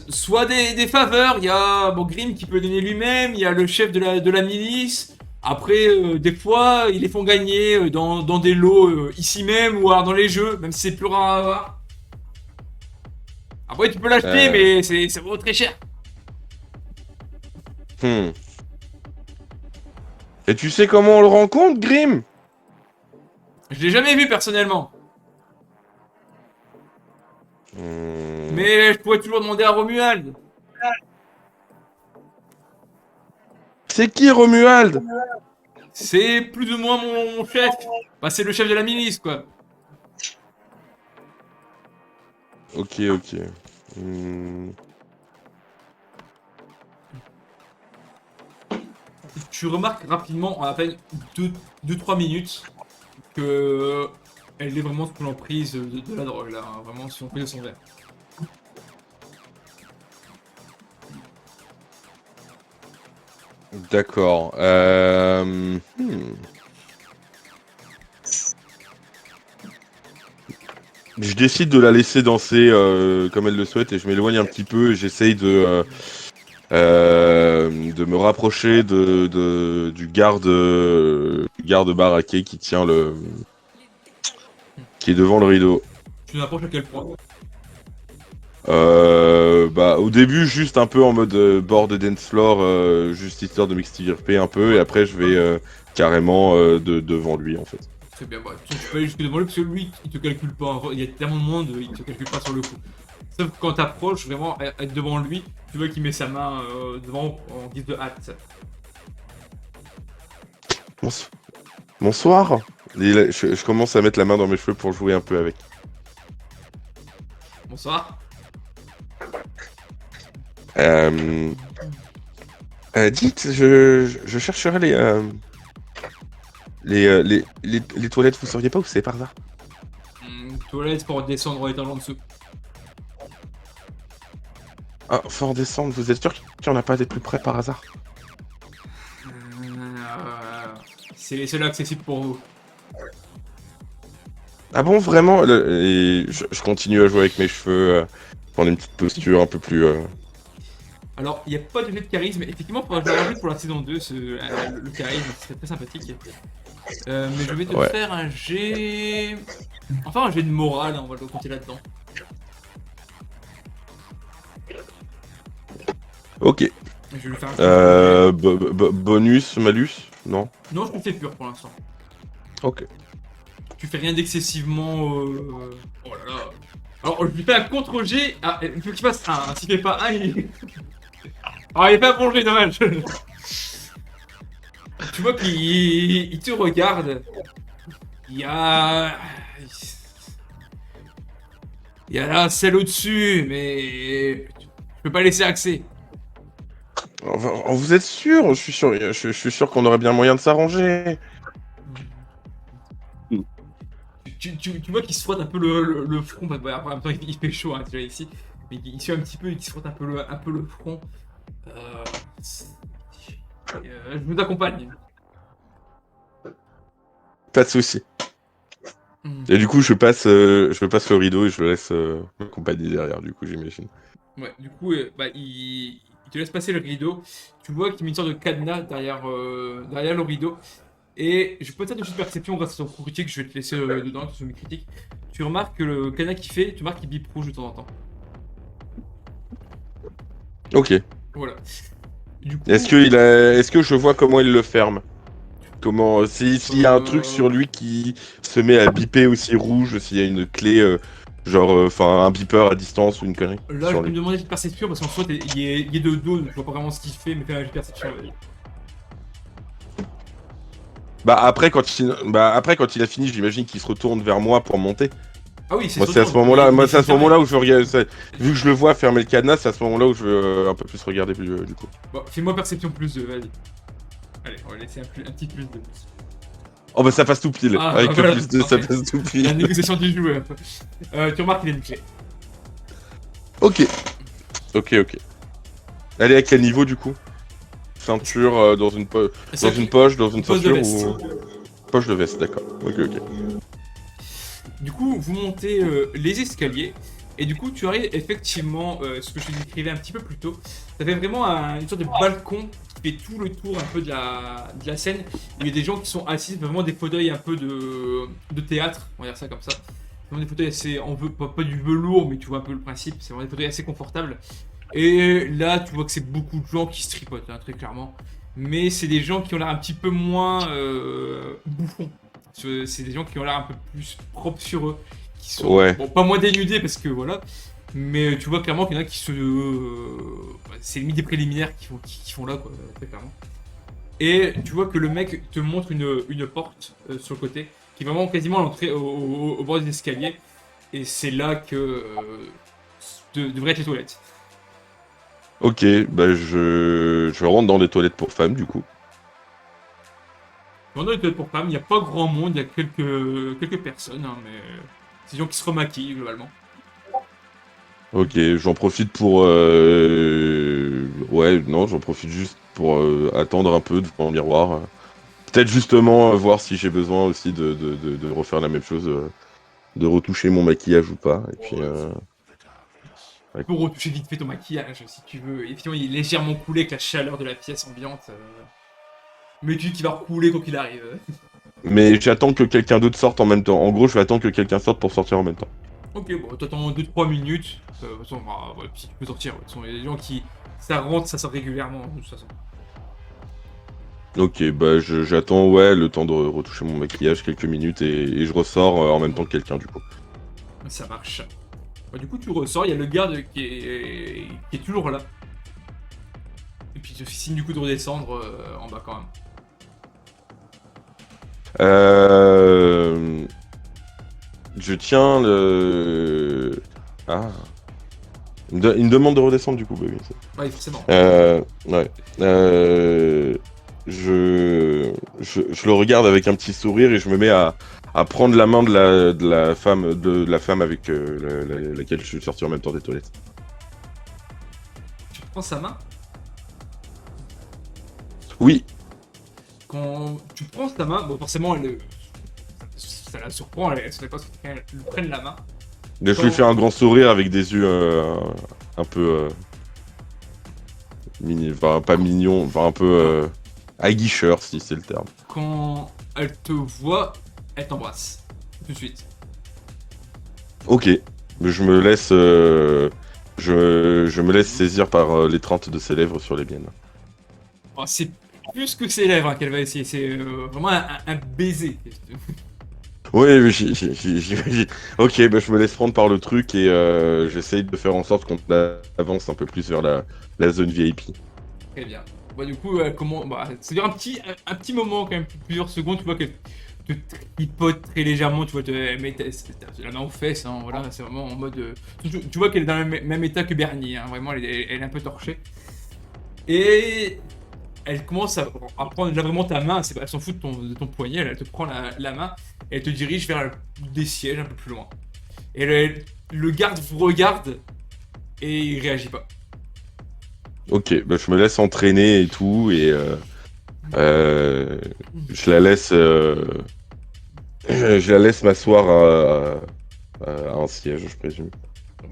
Soit des faveurs. Il y a Grim qui peut donner lui-même. Il y a le chef de la milice. Après, des fois, ils les font gagner dans des lots ici même ou alors dans les jeux, même si c'est plus rare à avoir. Après, tu peux l'acheter, mais ça vaut très cher. Et tu sais comment on le rencontre, Grim? Je l'ai jamais vu personnellement. Mais je pourrais toujours demander à Romuald. C'est qui Romuald? C'est plus ou moins mon chef. Bah, c'est le chef de la milice, quoi. Ok. Tu remarques rapidement, en à peine 2-3 minutes, que elle est vraiment sous l'emprise de la drogue, là. Hein, vraiment sous l'emprise de son verre. D'accord. Je décide de la laisser danser comme elle le souhaite et je m'éloigne un petit peu et j'essaye de me rapprocher du garde baraqué qui tient qui est devant le rideau. Tu n'approches à quel point? Au début juste un peu en mode bord de dance floor, juste histoire de m'extirper un peu et après je vais carrément devant lui en fait. C'est bien, bah, tu peux aller jusque devant lui parce que lui, il te calcule pas. Il y a tellement de monde, il te calcule pas sur le coup. Sauf que quand t'approches vraiment être devant lui, tu vois qu'il met sa main devant en guise de hâte. Bonsoir. Et là, je commence à mettre la main dans mes cheveux pour jouer un peu avec. Bonsoir. Dites, je chercherai les toilettes, vous sauriez pas où c'est par là? Toilette pour descendre en étage en dessous. Ah, fort descendre, vous êtes sûr qu'il n'y en a pas des plus près par hasard? C'est les seuls accessibles pour vous. Ah bon, vraiment? Et je continue à jouer avec mes cheveux, prendre une petite posture un peu plus... Alors, il n'y a pas de jet de charisme, mais effectivement, pour la rajoute pour la saison 2, le charisme, c'est très sympathique. Mais je vais te Ouais. faire un jet... Enfin, un jet de morale, hein, on va le compter là-dedans. Ok. Je vais lui faire un Bonus, malus? Non? Non, je te fais pur pour l'instant. Ok. Tu fais rien d'excessivement... Oh là là. Alors, je lui fais un contre-jet. Ah, il faut qu'il fasse un. S'il fait pas un, il... Alors, il est pas bon jet, dommage. Tu vois qu'il te regarde. Il y a... Il y a là celle au-dessus, mais... Je peux pas laisser accès. Enfin, vous êtes sûr? Je suis sûr qu'on aurait bien moyen de s'arranger. Tu vois qu'il se frotte un peu le front, parce que, en même temps il fait chaud hein, déjà ici, mais il suit un petit peu et qu'il se frotte un peu le front. Je vous accompagne. Pas de souci. Hmm. Et du coup, je passe le rideau et je laisse m'accompagner derrière, du coup, j'imagine. Ouais, du coup, il te laisse passer le rideau. Tu vois qu'il met une sorte de cadenas derrière le rideau. Et je peux te faire une petite perception grâce à ton coup critique, je vais te laisser dedans, sur mes critiques. Tu remarques que le cadenas qu'il fait, tu remarques qu'il bip rouge de temps en temps. Ok. Voilà. Du coup, Est-ce que je vois comment il le ferme? Comment, s'il y a un truc sur lui qui se met à biper aussi rouge, s'il y a une clé, enfin, un beeper à distance ou une connerie là, je sur peux me lui. demander de perception parce qu'en soit, il est de dos, donc je vois pas vraiment ce qu'il fait, mais fais un jet de perception. Vas-y. Après, quand il a fini, j'imagine qu'il se retourne vers moi pour monter. Ah oui, c'est Moi, son c'est à tour, ce moment-là, il est carré. où je veux regarder. Vu que je le vois fermer le cadenas, c'est à ce moment-là où je veux un peu plus regarder du coup. Bon, fais-moi perception plus 2, vas-y. Allez, on va laisser un petit plus 2. Oh bah ça passe tout pile. Ah, Avec bah le voilà, plus 2, ça parfait. passe tout La pile. négociation du joueur. Tu remarques qu'il a une clé. Ok. Elle est à quel niveau du coup? Ceinture dans une poche, dans une Poche de ceinture veste. ou poche de veste, d'accord. Ok. Du coup, vous montez les escaliers. Et du coup, tu arrives effectivement, ce que je te décrivais un petit peu plus tôt. Ça fait vraiment une sorte de balcon qui fait tout le tour un peu de la scène. Où il y a des gens qui sont assis, vraiment des fauteuils un peu de théâtre, on va dire ça comme ça. Vraiment des fauteuils assez, pas du velours, mais tu vois un peu le principe. C'est vraiment des fauteuils assez confortables. Et là, tu vois que c'est beaucoup de gens qui se tripotent, hein, très clairement. Mais c'est des gens qui ont l'air un petit peu moins bouffons. C'est des gens qui ont l'air un peu plus propres sur eux. Qui sont, Ouais. bon, pas moins dénudés parce que voilà. Mais tu vois clairement qu'il y en a qui se. C'est limite des préliminaires qui font là, quoi, très clairement. Et tu vois que le mec te montre une porte sur le côté, qui est vraiment quasiment à l'entrée, au bord des escaliers. Et c'est là que devraient être les toilettes. Ok, bah je rentre dans les toilettes pour femmes du coup. Pendant les toilettes pour femmes, il n'y a pas grand monde, il y a quelques personnes, hein, mais c'est des gens qui se remaquillent globalement. Ok, j'en profite pour ouais, non, j'en profite juste pour attendre un peu devant le miroir. Peut-être justement voir si j'ai besoin aussi de refaire la même chose, de retoucher mon maquillage ou pas. Et puis Tu peux retoucher vite fait ton maquillage si tu veux. Effectivement, il est légèrement coulé avec la chaleur de la pièce ambiante. Mais tu dis qu'il va recouler quoi qu'il arrive. mais j'attends que quelqu'un d'autre sorte en même temps. En gros, je vais attendre que quelqu'un sorte pour sortir en même temps. Ok, bon, t'attends 2-3 minutes. De toute façon, bah, ouais, puis tu peux sortir. De toute façon, il y a des gens qui. Ça rentre, ça sort régulièrement, de toute façon. Ok, bah j'attends ouais le temps de retoucher mon maquillage quelques minutes et je ressors en même temps que quelqu'un du coup. Ça marche. Bah, du coup, tu ressors, il y a le garde qui est toujours là. Et puis, il te fait signe du coup de redescendre en bas quand même. Je tiens le... Ah. Il me demande de redescendre du coup, bah oui. Ouais, forcément. Ouais. Je le regarde avec un petit sourire et je me mets à prendre la main de la femme avec laquelle je suis sorti en même temps des toilettes. Tu prends sa main. Oui. Quand tu prends sa main, bon, forcément, ça la surprend, elle ne savait pas ce qu'elle lui prenne la main. Je lui fais un grand sourire avec des yeux un peu... enfin, pas mignon, enfin un peu aguicheur si c'est le terme. Quand elle te voit, elle t'embrasse. Tout de suite. Ok, je me laisse, je me laisse saisir par l'étreinte de ses lèvres sur les miennes. Oh, c'est plus que ses lèvres hein, qu'elle va essayer, c'est vraiment un baiser. Oui, mais j'imagine. Ok, bah, je me laisse prendre par le truc et j'essaye de faire en sorte qu'on avance un peu plus vers la zone VIP. Très bien. Bah, du coup, comment. Bah, ça dure un petit moment, quand même, plusieurs secondes. Tu vois qu'elle te tripote très légèrement. Tu vois, elle met la main aux fesses. Hein, voilà, c'est vraiment en mode. Tu vois qu'elle est dans le même état que Bernie. Hein, vraiment, elle est un peu torchée. Et elle commence à prendre déjà vraiment ta main. Elle s'en fout de ton poignet. Elle te prend la main et elle te dirige vers des sièges un peu plus loin. Et le garde vous regarde et il réagit pas. Ok, bah, je me laisse entraîner et tout et je la laisse m'asseoir à un siège, je présume.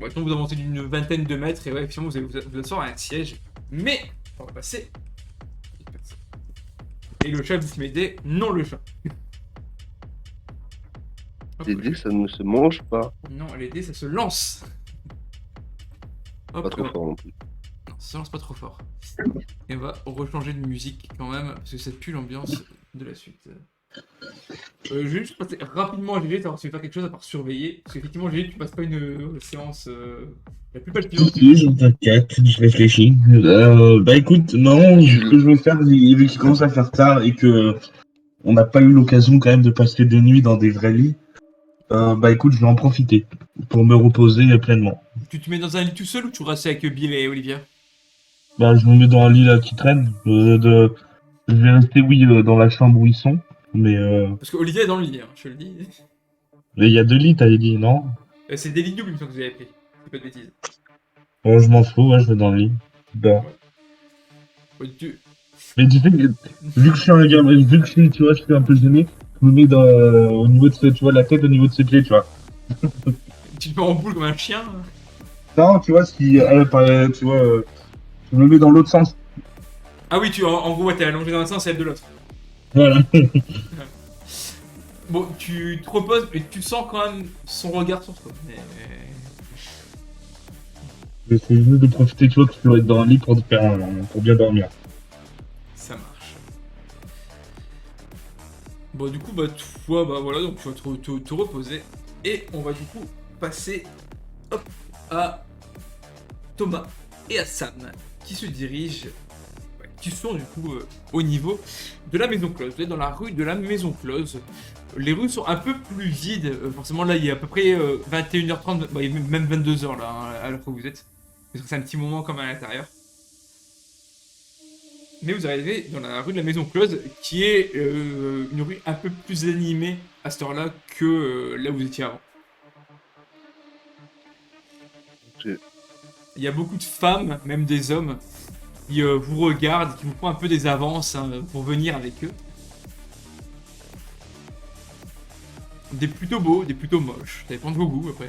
Maintenant, vous avancez d'une vingtaine de mètres et ouais, effectivement, vous asseoir à un siège. Mais, on va passer. Et le chat vous fait m'aider, non le chat. Hop, Les dés, ça ne se mange pas. non, les dés, ça se lance. Hop, Pas trop fort non plus. Non, ça se lance pas trop fort. Et on va rechanger de musique quand même, parce que ça pue l'ambiance de la suite. Je vais juste passer rapidement à GG, savoir si tu veux faire quelque chose à part surveiller. Parce qu'effectivement, GG, tu passes pas une séance la plus palpitante. Si, je t'inquiète, je réfléchis. Bah écoute, non, ce que je vais faire, vu qu'il commence à faire tard et que on n'a pas eu l'occasion quand même de passer des nuits dans des vrais lits, bah écoute, je vais en profiter pour me reposer pleinement. Tu te mets dans un lit tout seul ou tu restes avec Bill et Olivia? Bah je me mets dans un lit là qui traîne. Je vais rester, oui, dans la chambre où ils sont, mais Parce que Olivia est dans le lit, hein, je te le dis. il y a 2 lits, t'avais dit, non? C'est des lits doubles, il me semble que vous avez pris. C'est pas de bêtises. Bon, je m'en fous, ouais, je vais dans le lit. Bon. Ouais, Mais tu sais, vu que je suis un gamin, vu que je suis, tu vois, je suis un peu gêné, je me mets au niveau de tu vois, la tête au niveau de ses pieds, tu vois. tu te mets en boule comme un chien. Non, tu vois, si, tu vois, je me mets dans l'autre sens. Ah oui, en gros, ouais, t'es allongé dans un sens et elle de l'autre. Voilà. Bon, tu te reposes, mais tu sens quand même son regard sur toi. J'essaie juste de profiter, tu vois, que je peux être dans un lit pour bien dormir. Ça marche. Bon, du coup, bah, toi, bah voilà, donc tu vas te reposer. Et on va du coup passer hop, à Thomas et à Sam qui se dirigent, qui sont du coup au niveau de la maison close. Vous êtes dans la rue de la maison close. Les rues sont un peu plus vides. Forcément, là, il y a à peu près 21h30, bah, il y a même 22h là, hein, à l'heure où vous êtes. Parce que c'est un petit moment comme à l'intérieur. Mais vous arrivez dans la rue de la maison close, qui est une rue un peu plus animée à cette heure-là que là où vous étiez avant. Ok. Il y a beaucoup de femmes, même des hommes, qui vous regardent, qui vous font un peu des avances hein, pour venir avec eux. Des plutôt beaux, des plutôt moches. Ça dépend de vos goûts après.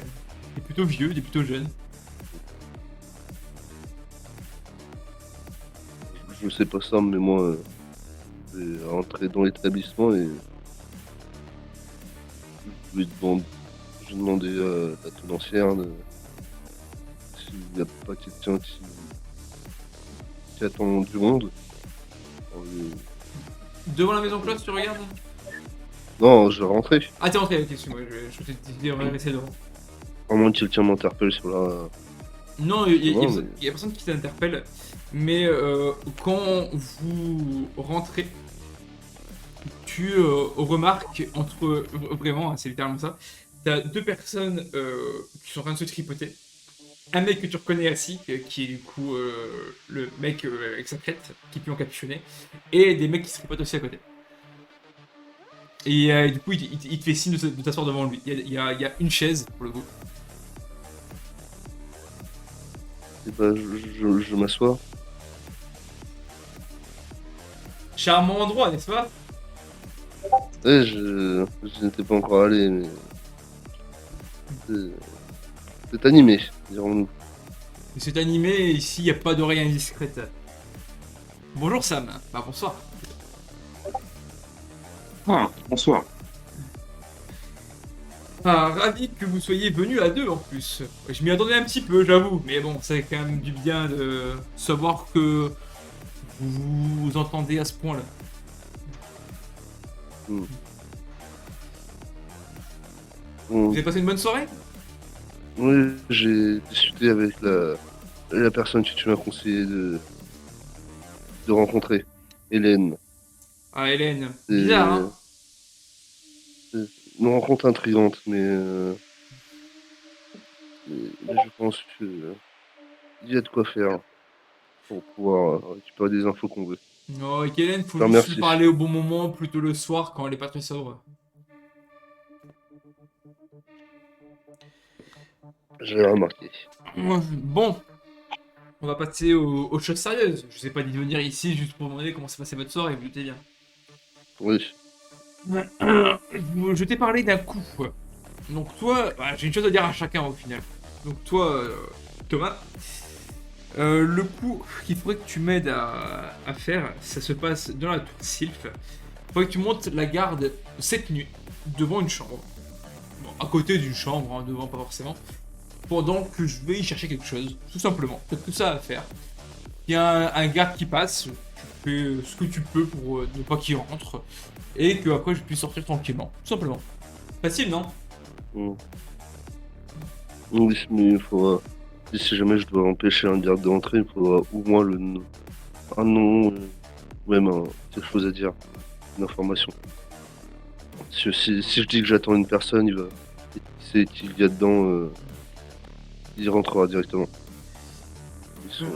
Des plutôt vieux, des plutôt jeunes. Je sais pas ça, mais moi, je vais rentrer dans l'établissement et je vais demander à la tenancière s'il n'y a pas quelqu'un qui attend du monde. Devant la maison close, tu regardes? Non, je vais rentrer. Ah, t'es rentré, ok, excuse-moi, je t'ai dit, on va rester devant. À moins que quelqu'un m'interpelle sur la. Non, il y a Non, personne qui t'interpelle, mais quand vous rentrez, tu remarques vraiment, hein, c'est littéralement ça, t'as deux personnes qui sont en train de se tripoter. Un mec que tu reconnais assis, qui est du coup le mec avec sa crête, qui est plus encapuchonné, et des mecs qui se tripotent aussi à côté. Et du coup, il te fait signe de t'asseoir devant lui. Il y a une chaise, pour le coup. Et bah, je m'assois. Charmant endroit, n'est-ce pas? Ouais, je n'étais pas encore allé, mais. C'est animé, dirons-nous. Mais c'est animé, et ici, il n'y a pas d'oreille indiscrète. Bonjour Sam. Bah bonsoir. Ah, bonsoir. Ah, ravi que vous soyez venus à deux en plus. Je m'y attendais un petit peu, j'avoue. Mais bon, c'est quand même du bien de savoir que vous vous entendez à ce point-là. Mm. Vous avez passé une bonne soirée? Oui, j'ai discuté avec la personne que tu m'as conseillé de rencontrer, Hélène. Ah, Hélène. Et, Bizarre, hein? une rencontre intrigante, mais je pense que il y a de quoi faire pour pouvoir récupérer des infos qu'on veut. Non, avec Hélène, faut Non, juste lui merci. parler au bon moment, plutôt le soir quand elle est pas très sobre. J'ai remarqué. Bon, on va passer aux choses sérieuses. Je sais pas d'y venir ici juste pour demander comment s'est passé votre soirée, vous doutez bien. Oui. Je t'ai parlé d'un coup. Donc toi, bah, j'ai une chose à dire à chacun au final. Donc toi, Thomas, le coup qu'il faudrait que tu m'aides à faire, ça se passe dans la tour Sylph. Il faudrait que tu montes la garde cette nuit devant une chambre. Bon, à côté d'une chambre, hein, devant pas forcément. Pendant que je vais y chercher quelque chose, tout simplement. C'est tout ça à faire. Il y a un garde qui passe, tu fais ce que tu peux pour ne pas qu'il rentre. Et que après je puisse sortir tranquillement. Tout simplement. Facile, non? Mm. Oui, mais il faudra. Si jamais je dois empêcher un garde d'entrer, il faudra au moins un nom, ou même quelque chose à dire, une information. Si je dis que j'attends une personne, il sait qu'il y a dedans, il rentrera directement. Ils sont-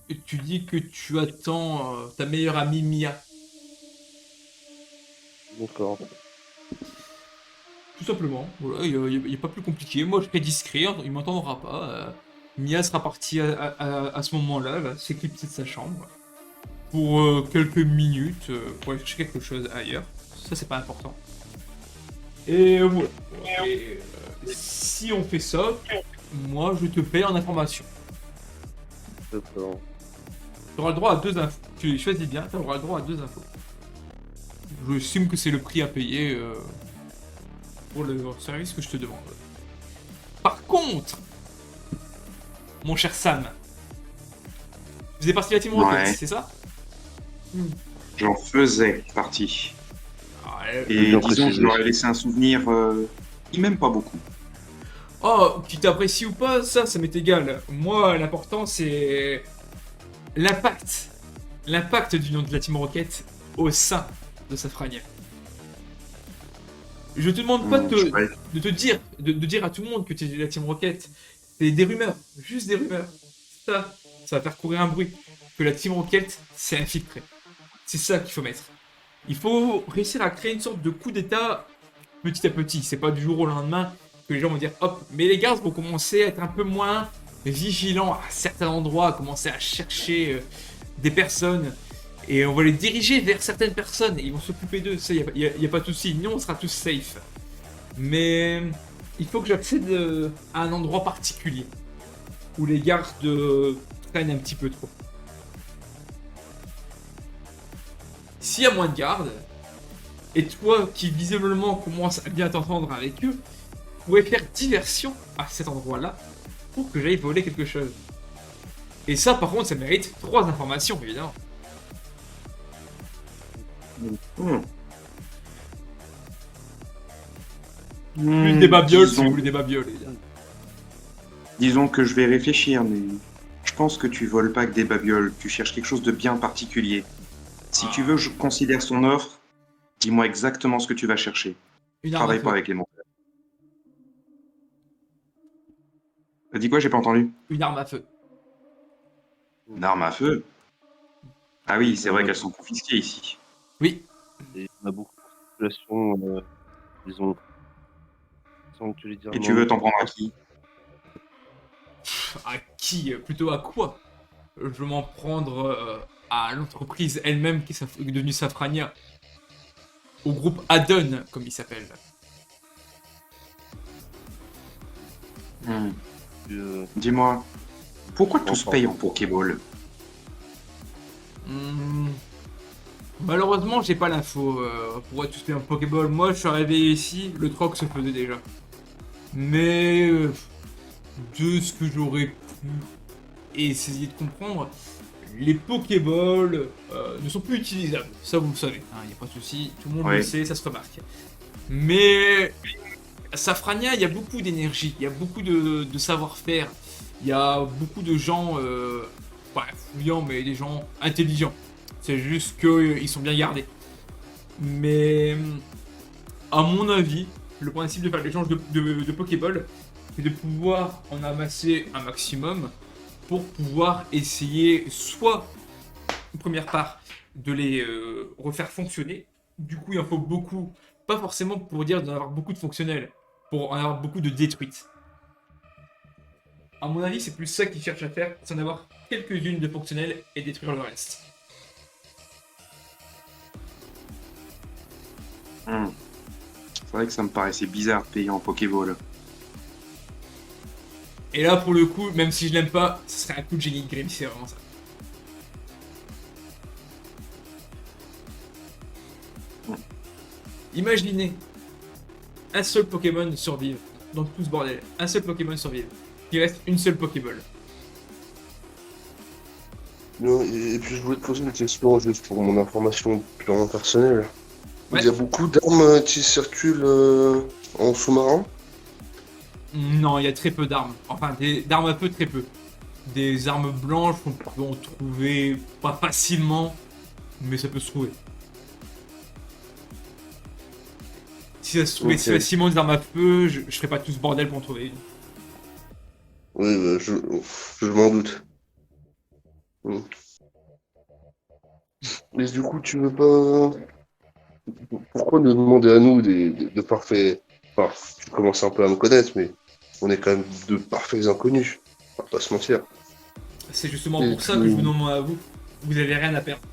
Et tu dis que tu attends ta meilleure amie Mia. D'accord. Tout simplement. Voilà, il n'y a pas plus compliqué. Moi, je serai discret, il m'entendra pas. Mia sera partie à ce moment-là, va s'éclipser de sa chambre. Pour quelques minutes, pour aller chercher quelque chose ailleurs. Ça, c'est pas important. Et voilà. Et, si on fait ça, moi, je te paye en information. D'accord. Tu auras le droit à 2 infos. Tu les choisis bien, tu auras le droit à 2 infos. J'estime que c'est le prix à payer pour le service que je te demande. Par contre, mon cher Sam, vous êtes parti de la Team Rocket, Ouais. c'est ça? J'en faisais partie. Ah, Et bien disons, précisé. je leur ai laissé un souvenir qui m'aime pas beaucoup. Oh, qui t'apprécie ou pas, ça m'est égal. Moi, l'important, c'est l'impact. L'impact du nom de la Team Rocket au sein de Safrania. Je te demande pas Ouais. de te dire, de dire à tout le monde que tu es de la Team Rocket. C'est des rumeurs, juste des rumeurs. Ça va faire courir un bruit. Que la Team Rocket s'est infiltrée. C'est ça qu'il faut mettre. Il faut réussir à créer une sorte de coup d'état petit à petit. C'est pas du jour au lendemain que les gens vont dire hop. Mais les gardes vont commencer à être un peu moins vigilants à certains endroits, à commencer à chercher des personnes. Et on va les diriger vers certaines personnes. Et ils vont s'occuper d'eux. Ça, y a pas de souci. Nous, on sera tous safe. Mais il faut que j'accède à un endroit particulier où les gardes traînent un petit peu trop. S'il y a moins de gardes, et toi qui visiblement commence à bien t'entendre avec eux, vous pouvez faire diversion à cet endroit-là pour que j'aille voler quelque chose. Et ça, par contre, ça mérite 3 informations, évidemment. Hmm. Plus des babioles si Disons- vous voulez des babioles, évidemment. Disons que je vais réfléchir, mais je pense que tu voles pas que des babioles, tu cherches quelque chose de bien particulier. Si tu veux, je considère son offre. Dis-moi exactement ce que tu vas chercher. Une arme à Travaille feu. pas avec les menteurs. T'as dit quoi? J'ai pas entendu. Une arme à feu. Une arme à feu? Ah oui, c'est vrai qu'elles sont confisquées ici. Oui. Et on a beaucoup de situations, disons, sans que les dire. Et tu veux t'en prendre à qui? À qui? Plutôt à quoi? Je veux m'en prendre à l'entreprise elle-même qui est devenue Safrania. Au groupe Adon, comme il s'appelle. Hmm. Dis-moi, pourquoi tous payent en Pokéball? Hmm. Malheureusement, j'ai pas l'info pour être tout un Pokéball. Moi, je suis arrivé ici, le troc se faisait déjà. Mais de ce que j'aurais pu essayer de comprendre, les Pokéballs ne sont plus utilisables. Ça, vous le savez. Il n'y a pas de souci, tout le monde le sait, ça se remarque. Mais Safrania, il y a beaucoup d'énergie, il y a beaucoup de savoir-faire, il y a beaucoup de gens, pas fouillants, mais des gens intelligents. C'est juste qu'ils sont bien gardés. Mais à mon avis, le principe de faire l'échange de Pokéball, c'est de pouvoir en amasser un maximum pour pouvoir essayer soit, une première part, de les refaire fonctionner. Du coup, il en faut beaucoup, pas forcément pour dire d'en avoir beaucoup de fonctionnels, pour en avoir beaucoup de détruites. À mon avis, c'est plus ça qu'ils cherchent à faire, c'est en avoir quelques-unes de fonctionnels et détruire le reste. C'est vrai que ça me paraissait bizarre de payer en Pokéball. Et là, pour le coup, même si je l'aime pas, ce serait un coup de génie de Grim, c'est vraiment ça. Imaginez un seul Pokémon survive dans tout ce bordel. Un seul Pokémon survive. Il reste une seule Pokéball. Non, et puis je voulais te poser une question juste pour mon information purement personnelle. Ouais. Il y a beaucoup d'armes qui circulent en sous-marin. Non, il y a très peu d'armes. Enfin, d'armes à peu, très peu. Des armes blanches qu'on peut en trouver pas facilement, mais ça peut se trouver. Si ça se trouvait si facilement des armes à feu, je ferais pas tout ce bordel pour en trouver une. Oui, bah, je m'en doute. Mais du coup, tu veux pas... Pourquoi nous demander à nous de parfaits... Enfin, tu commences un peu à me connaître, mais on est quand même de parfaits inconnus. On va pas se mentir. C'est justement pour ça que je vous demande à vous. Vous avez rien à perdre.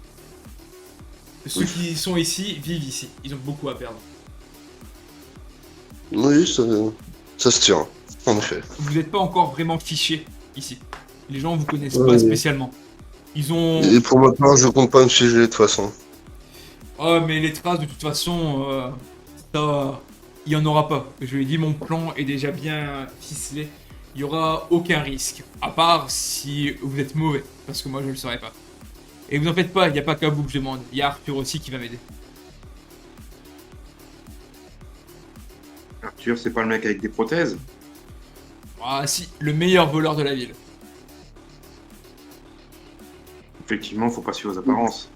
Ceux qui sont ici vivent ici. Ils ont beaucoup à perdre. Oui, ça se tient, en effet. Vous n'êtes pas encore vraiment fichés ici. Les gens vous connaissent pas spécialement. Ils ont... Et pour ma part, je compte pas me figer de toute façon. Oh, mais les traces, de toute façon, ça... Il y en aura pas. Je lui ai dit, mon plan est déjà bien ficelé. Il y aura aucun risque. À part si vous êtes mauvais. Parce que moi, je le saurais pas. Et vous en faites pas, il n'y a pas qu'à vous que je demande. Il y a Arthur aussi qui va m'aider. Arthur, c'est pas le mec avec des prothèses? Ah si, le meilleur voleur de la ville. Effectivement, faut pas suivre aux apparences.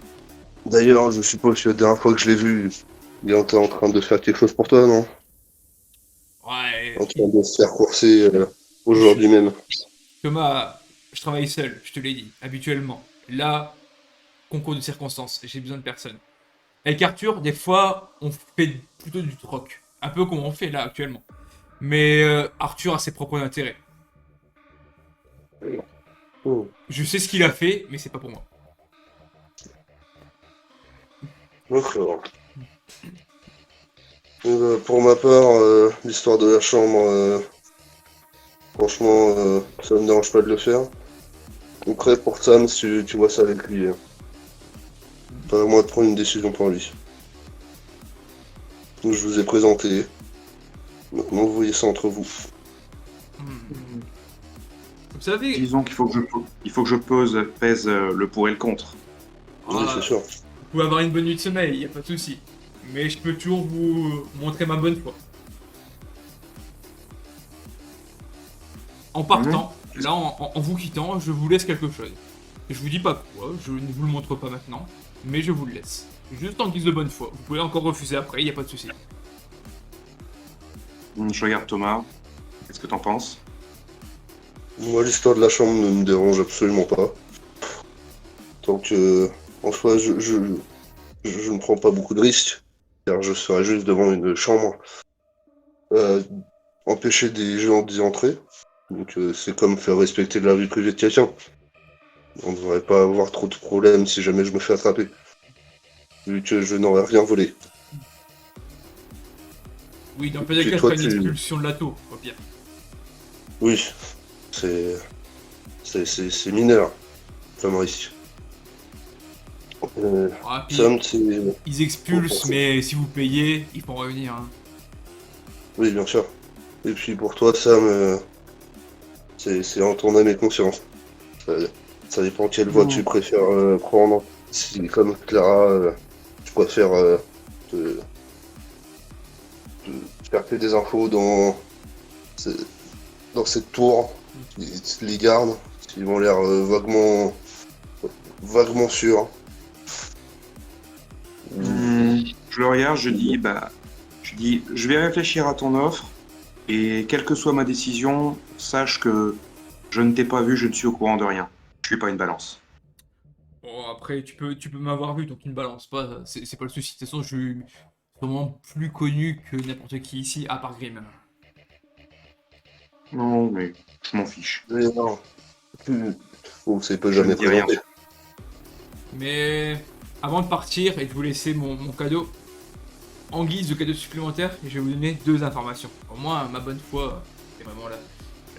D'ailleurs, je suppose que la dernière fois que je l'ai vu, il était en train de faire quelque chose pour toi, non? Ouais. En train de se faire courser aujourd'hui même. Thomas, je travaille seul, je te l'ai dit, habituellement. Là, concours de circonstances, j'ai besoin de personne. Avec Arthur, des fois, on fait plutôt du troc. Un peu comme on fait là actuellement. Mais Arthur a ses propres intérêts. Je sais ce qu'il a fait, mais c'est pas pour moi. D'accord. Pour ma part, l'histoire de la chambre, franchement, ça me dérange pas de le faire. Après, pour Sam, si tu vois ça avec lui, pas à moi de prendre une décision pour lui. Donc, je vous ai présenté. Maintenant, vous voyez ça entre vous. Vous savez... Disons qu'il faut que je pèse le pour et le contre. Oui, c'est sûr. Vous pouvez avoir une bonne nuit de sommeil, y a pas de souci. Mais je peux toujours vous montrer ma bonne foi. En partant, là, en vous quittant, je vous laisse quelque chose. Je vous dis pas quoi, je ne vous le montre pas maintenant, mais je vous le laisse. Juste en guise de bonne foi. Vous pouvez encore refuser après, y a pas de souci. Je regarde Thomas. Qu'est-ce que t'en penses? Moi, l'histoire de la chambre ne me dérange absolument pas. Tant que, en soi, je ne prends pas beaucoup de risques. Car je serai juste devant une chambre. Empêcher des gens d'y entrer. Donc, c'est comme faire respecter la vie privée de quelqu'un. On ne devrait pas avoir trop de problèmes si jamais je me fais attraper. Vu que je n'aurais rien volé. Oui, dans le cas, je ferai une expulsion de la tour, au pire. Oui, c'est mineur comme risque. Ah, puis, Sam, c'est... ils expulsent, mais si vous payez, ils pourront revenir. Hein. Oui, bien sûr. Et puis pour toi, Sam, c'est en ton âme et conscience. Ça dépend quelle voie tu préfères prendre. Si, comme Clara, tu préfères te faire que des infos dans cette tour, les gardes, qui ont l'air vaguement sûrs. Je le regarde, je dis, je vais réfléchir à ton offre et quelle que soit ma décision, sache que je ne t'ai pas vu, je ne suis au courant de rien. Je suis pas une balance. Bon, après, tu peux m'avoir vu, donc tu ne balances pas, c'est pas le souci. De toute façon, je suis vraiment plus connu que n'importe qui ici, à part Grim. Non, mais je m'en fiche. Mais non. Ou c'est pas Je jamais ne dis rien. présenté. Mais avant de partir et de vous laisser mon cadeau, en guise de cadeau supplémentaire, je vais vous donner 2 informations. Au moins, ma bonne foi est vraiment là.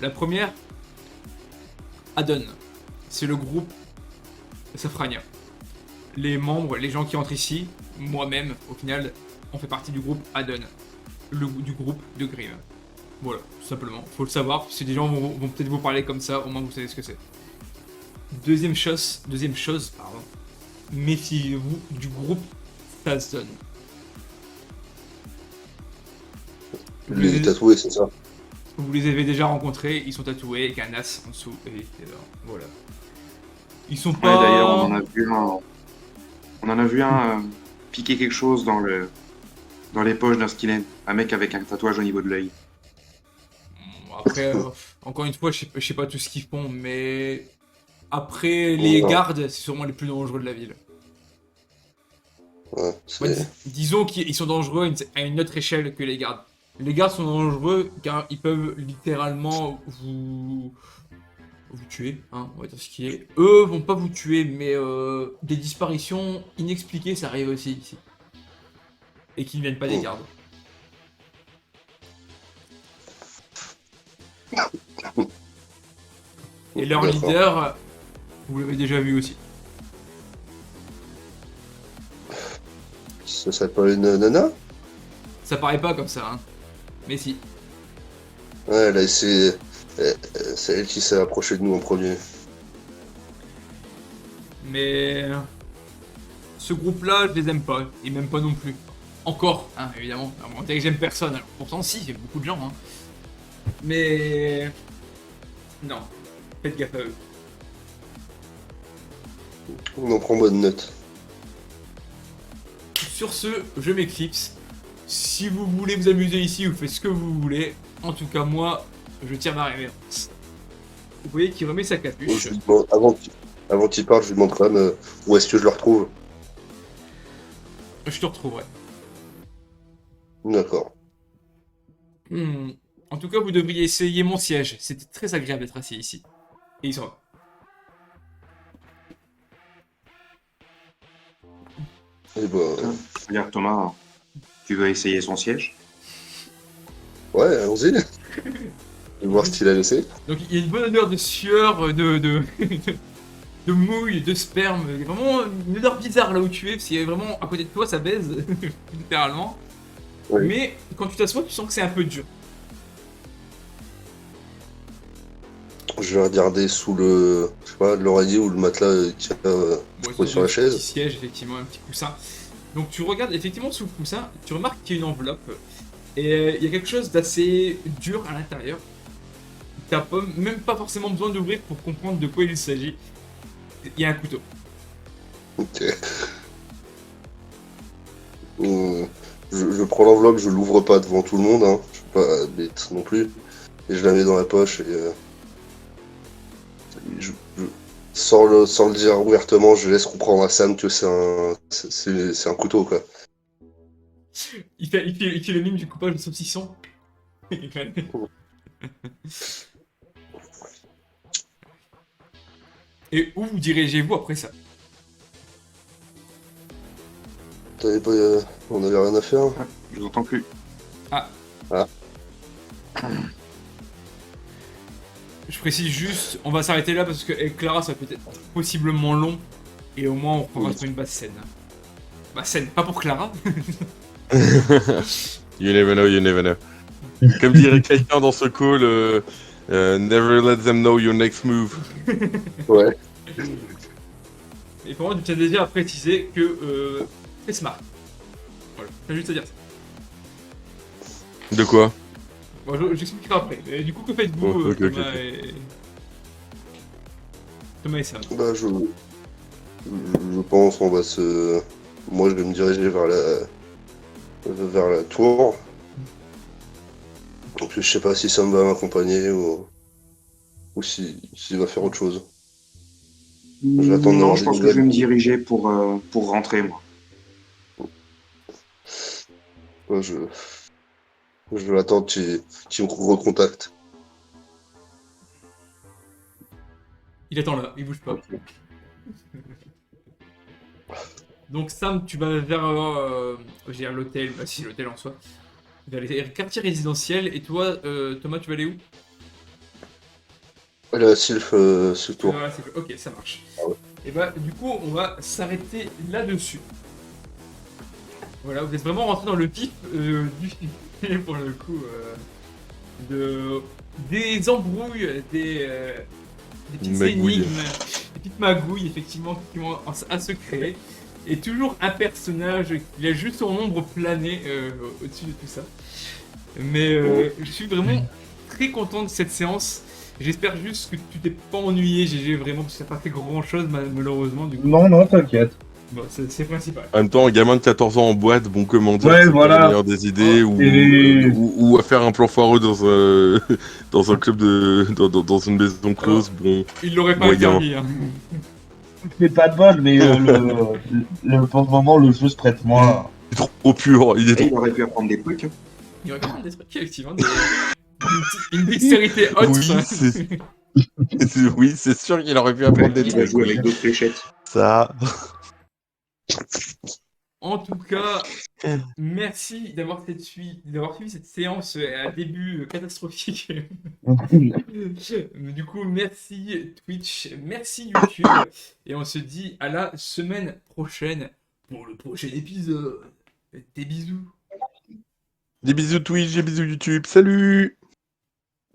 La première, Adon. C'est le groupe Safrania. Les membres, les gens qui entrent ici, moi-même, au final, on fait partie du groupe Adon. Du groupe de Grim. Voilà, tout simplement. Faut le savoir, si des gens vont peut-être vous parler comme ça, au moins vous savez ce que c'est. Deuxième chose, pardon. Méfiez-vous du groupe Tazon. Les tatoués, c'est ça. Vous les avez déjà rencontrés, ils sont tatoués avec un as en dessous. Et voilà. Ils sont Ouais, pas. d'ailleurs, on en a vu un piquer quelque chose dans les poches d'un skinhead. Un mec avec un tatouage au niveau de l'œil. Après, encore une fois, je sais pas tout ce qu'ils font, mais après les Non. gardes, c'est sûrement les plus dangereux de la ville. Ouais, Ouais, c'est... disons qu'ils sont dangereux à une autre échelle que les gardes. Les gardes sont dangereux car ils peuvent littéralement vous tuer, hein, on va dire ce qui est. Eux vont pas vous tuer, mais des disparitions inexpliquées, ça arrive aussi ici. Et qui ne viennent pas des gardes. Et leur D'accord. leader, vous l'avez déjà vu aussi. Ça s'appelle une nana? Ça paraît pas comme ça, hein. Mais si. Ouais, là, c'est elle qui s'est approchée de nous en premier. Mais ce groupe-là, je les aime pas. Ils m'aiment pas non plus. Encore, hein, évidemment. On dirait que j'aime personne. Alors, pourtant, si, j'aime beaucoup de gens. Hein. Mais non, faites gaffe à eux. On en prend bonne note. Sur ce, je m'éclipse. Si vous voulez vous amuser ici, vous faites ce que vous voulez. En tout cas, moi, je tire ma révérence. Vous voyez qu'il remet sa capuche. Je lui demande- avant qu'il parte, je lui demande quand même où est-ce que je le retrouve. Je te retrouverai. D'accord. En tout cas, vous devriez essayer mon siège. C'était très agréable d'être assis ici. Et il s'en va. Et bah, Regarde Thomas, tu veux essayer son siège? ouais, allons-y. Je vais voir ce qu'il a laissé. Donc il y a une bonne odeur de sueur, de mouille, de sperme. Il y a vraiment une odeur bizarre là où tu es, parce qu'il y a vraiment à côté de toi, ça baise, littéralement. Oui. Mais quand tu t'assois, tu sens que c'est un peu dur. Je vais regarder sous le, je sais pas, l'oreiller ou le matelas qu'il y a Ouais, sur la un chaise. petit siège, effectivement, un petit coussin. Donc tu regardes effectivement sous le coussin, tu remarques qu'il y a une enveloppe. Et il y a quelque chose d'assez dur à l'intérieur. T'as même pas forcément besoin d'ouvrir pour comprendre de quoi il s'agit. Il y a un couteau. Ok. Je prends l'enveloppe, je l'ouvre pas devant tout le monde, hein. Je suis pas bête non plus. Et je la mets dans la poche et sans le dire ouvertement, je laisse comprendre à Sam que c'est un couteau, quoi. Il fait le mime du coupage de saucisson. Et où vous dirigez-vous après ça? T'avais pas, on avait rien à faire. Je vous entends plus. Je précise juste, on va s'arrêter là parce que avec Clara ça peut être possiblement long. Et au moins, on reprendra sur une base saine. Bah, saine, pas pour Clara. You never know, you never know. Comme dirait quelqu'un dans ce call, never let them know your next move. Ouais. Et pour moi, tu tiens déjà à préciser que c'est smart. Voilà, j'ai juste à dire ça. De quoi? Bon, j'expliquerai après. Et du coup, que faites-vous, Oh, ok, Thomas, ok. Thomas et Sam? Bah, je pense on va se. Moi, je vais me diriger vers la tour. Donc, je sais pas si Sam va m'accompagner ou s'il va faire autre chose. Je vais attendre Non, d'avoir je des pense que je vais nouvelles. me diriger pour rentrer, moi. Ouais, je vais attendre qu'il me recontacte. Il attend là, il bouge pas. Donc Sam, tu vas vers je veux dire, l'hôtel, bah si l'hôtel en soi, vers les quartiers résidentiels. Et toi, Thomas, tu vas aller où? Là, Sylph, ce tour. Voilà, ok, ça marche. Ah ouais. Et bah du coup, on va s'arrêter là-dessus. Voilà, vous êtes vraiment rentré dans le vif du sujet pour le coup des embrouilles, des petites Magouilles. énigmes, des petites magouilles effectivement qui vont à se créer. Et toujours un personnage qui a juste son ombre planer au-dessus de tout ça. Mais je suis vraiment très content de cette séance. J'espère juste que tu t'es pas ennuyé, GG, vraiment, parce que ça n'a pas fait grand chose malheureusement. Du coup, Non, t'inquiète. bon, c'est principal. En même temps, un gamin de 14 ans en boîte, bon, comment dire, Ouais, c'est voilà. pas la meilleure des idées, Et- ou à faire un plan foireux dans dans un club dans une maison close, bon, Il l'aurait pas moyen. interdit. Hein. C'est pas de bol, mais pour le moment, le jeu se prête moins. Il est trop pur, il est Et trop... il aurait pu apprendre des trucs. Hein. Il aurait pas des trucs, effectivement. Une dextérité haute. Oui, ça. oui, c'est sûr qu'il aurait pu apprendre des Il va trucs. jouer avec d'autres fléchettes. Ça... En tout cas, merci d'avoir suivi cette séance à début catastrophique. Du coup, merci Twitch, merci YouTube. Et on se dit à la semaine prochaine pour le prochain épisode. Des bisous. Des bisous Twitch, des bisous YouTube, salut!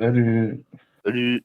Salut. Salut.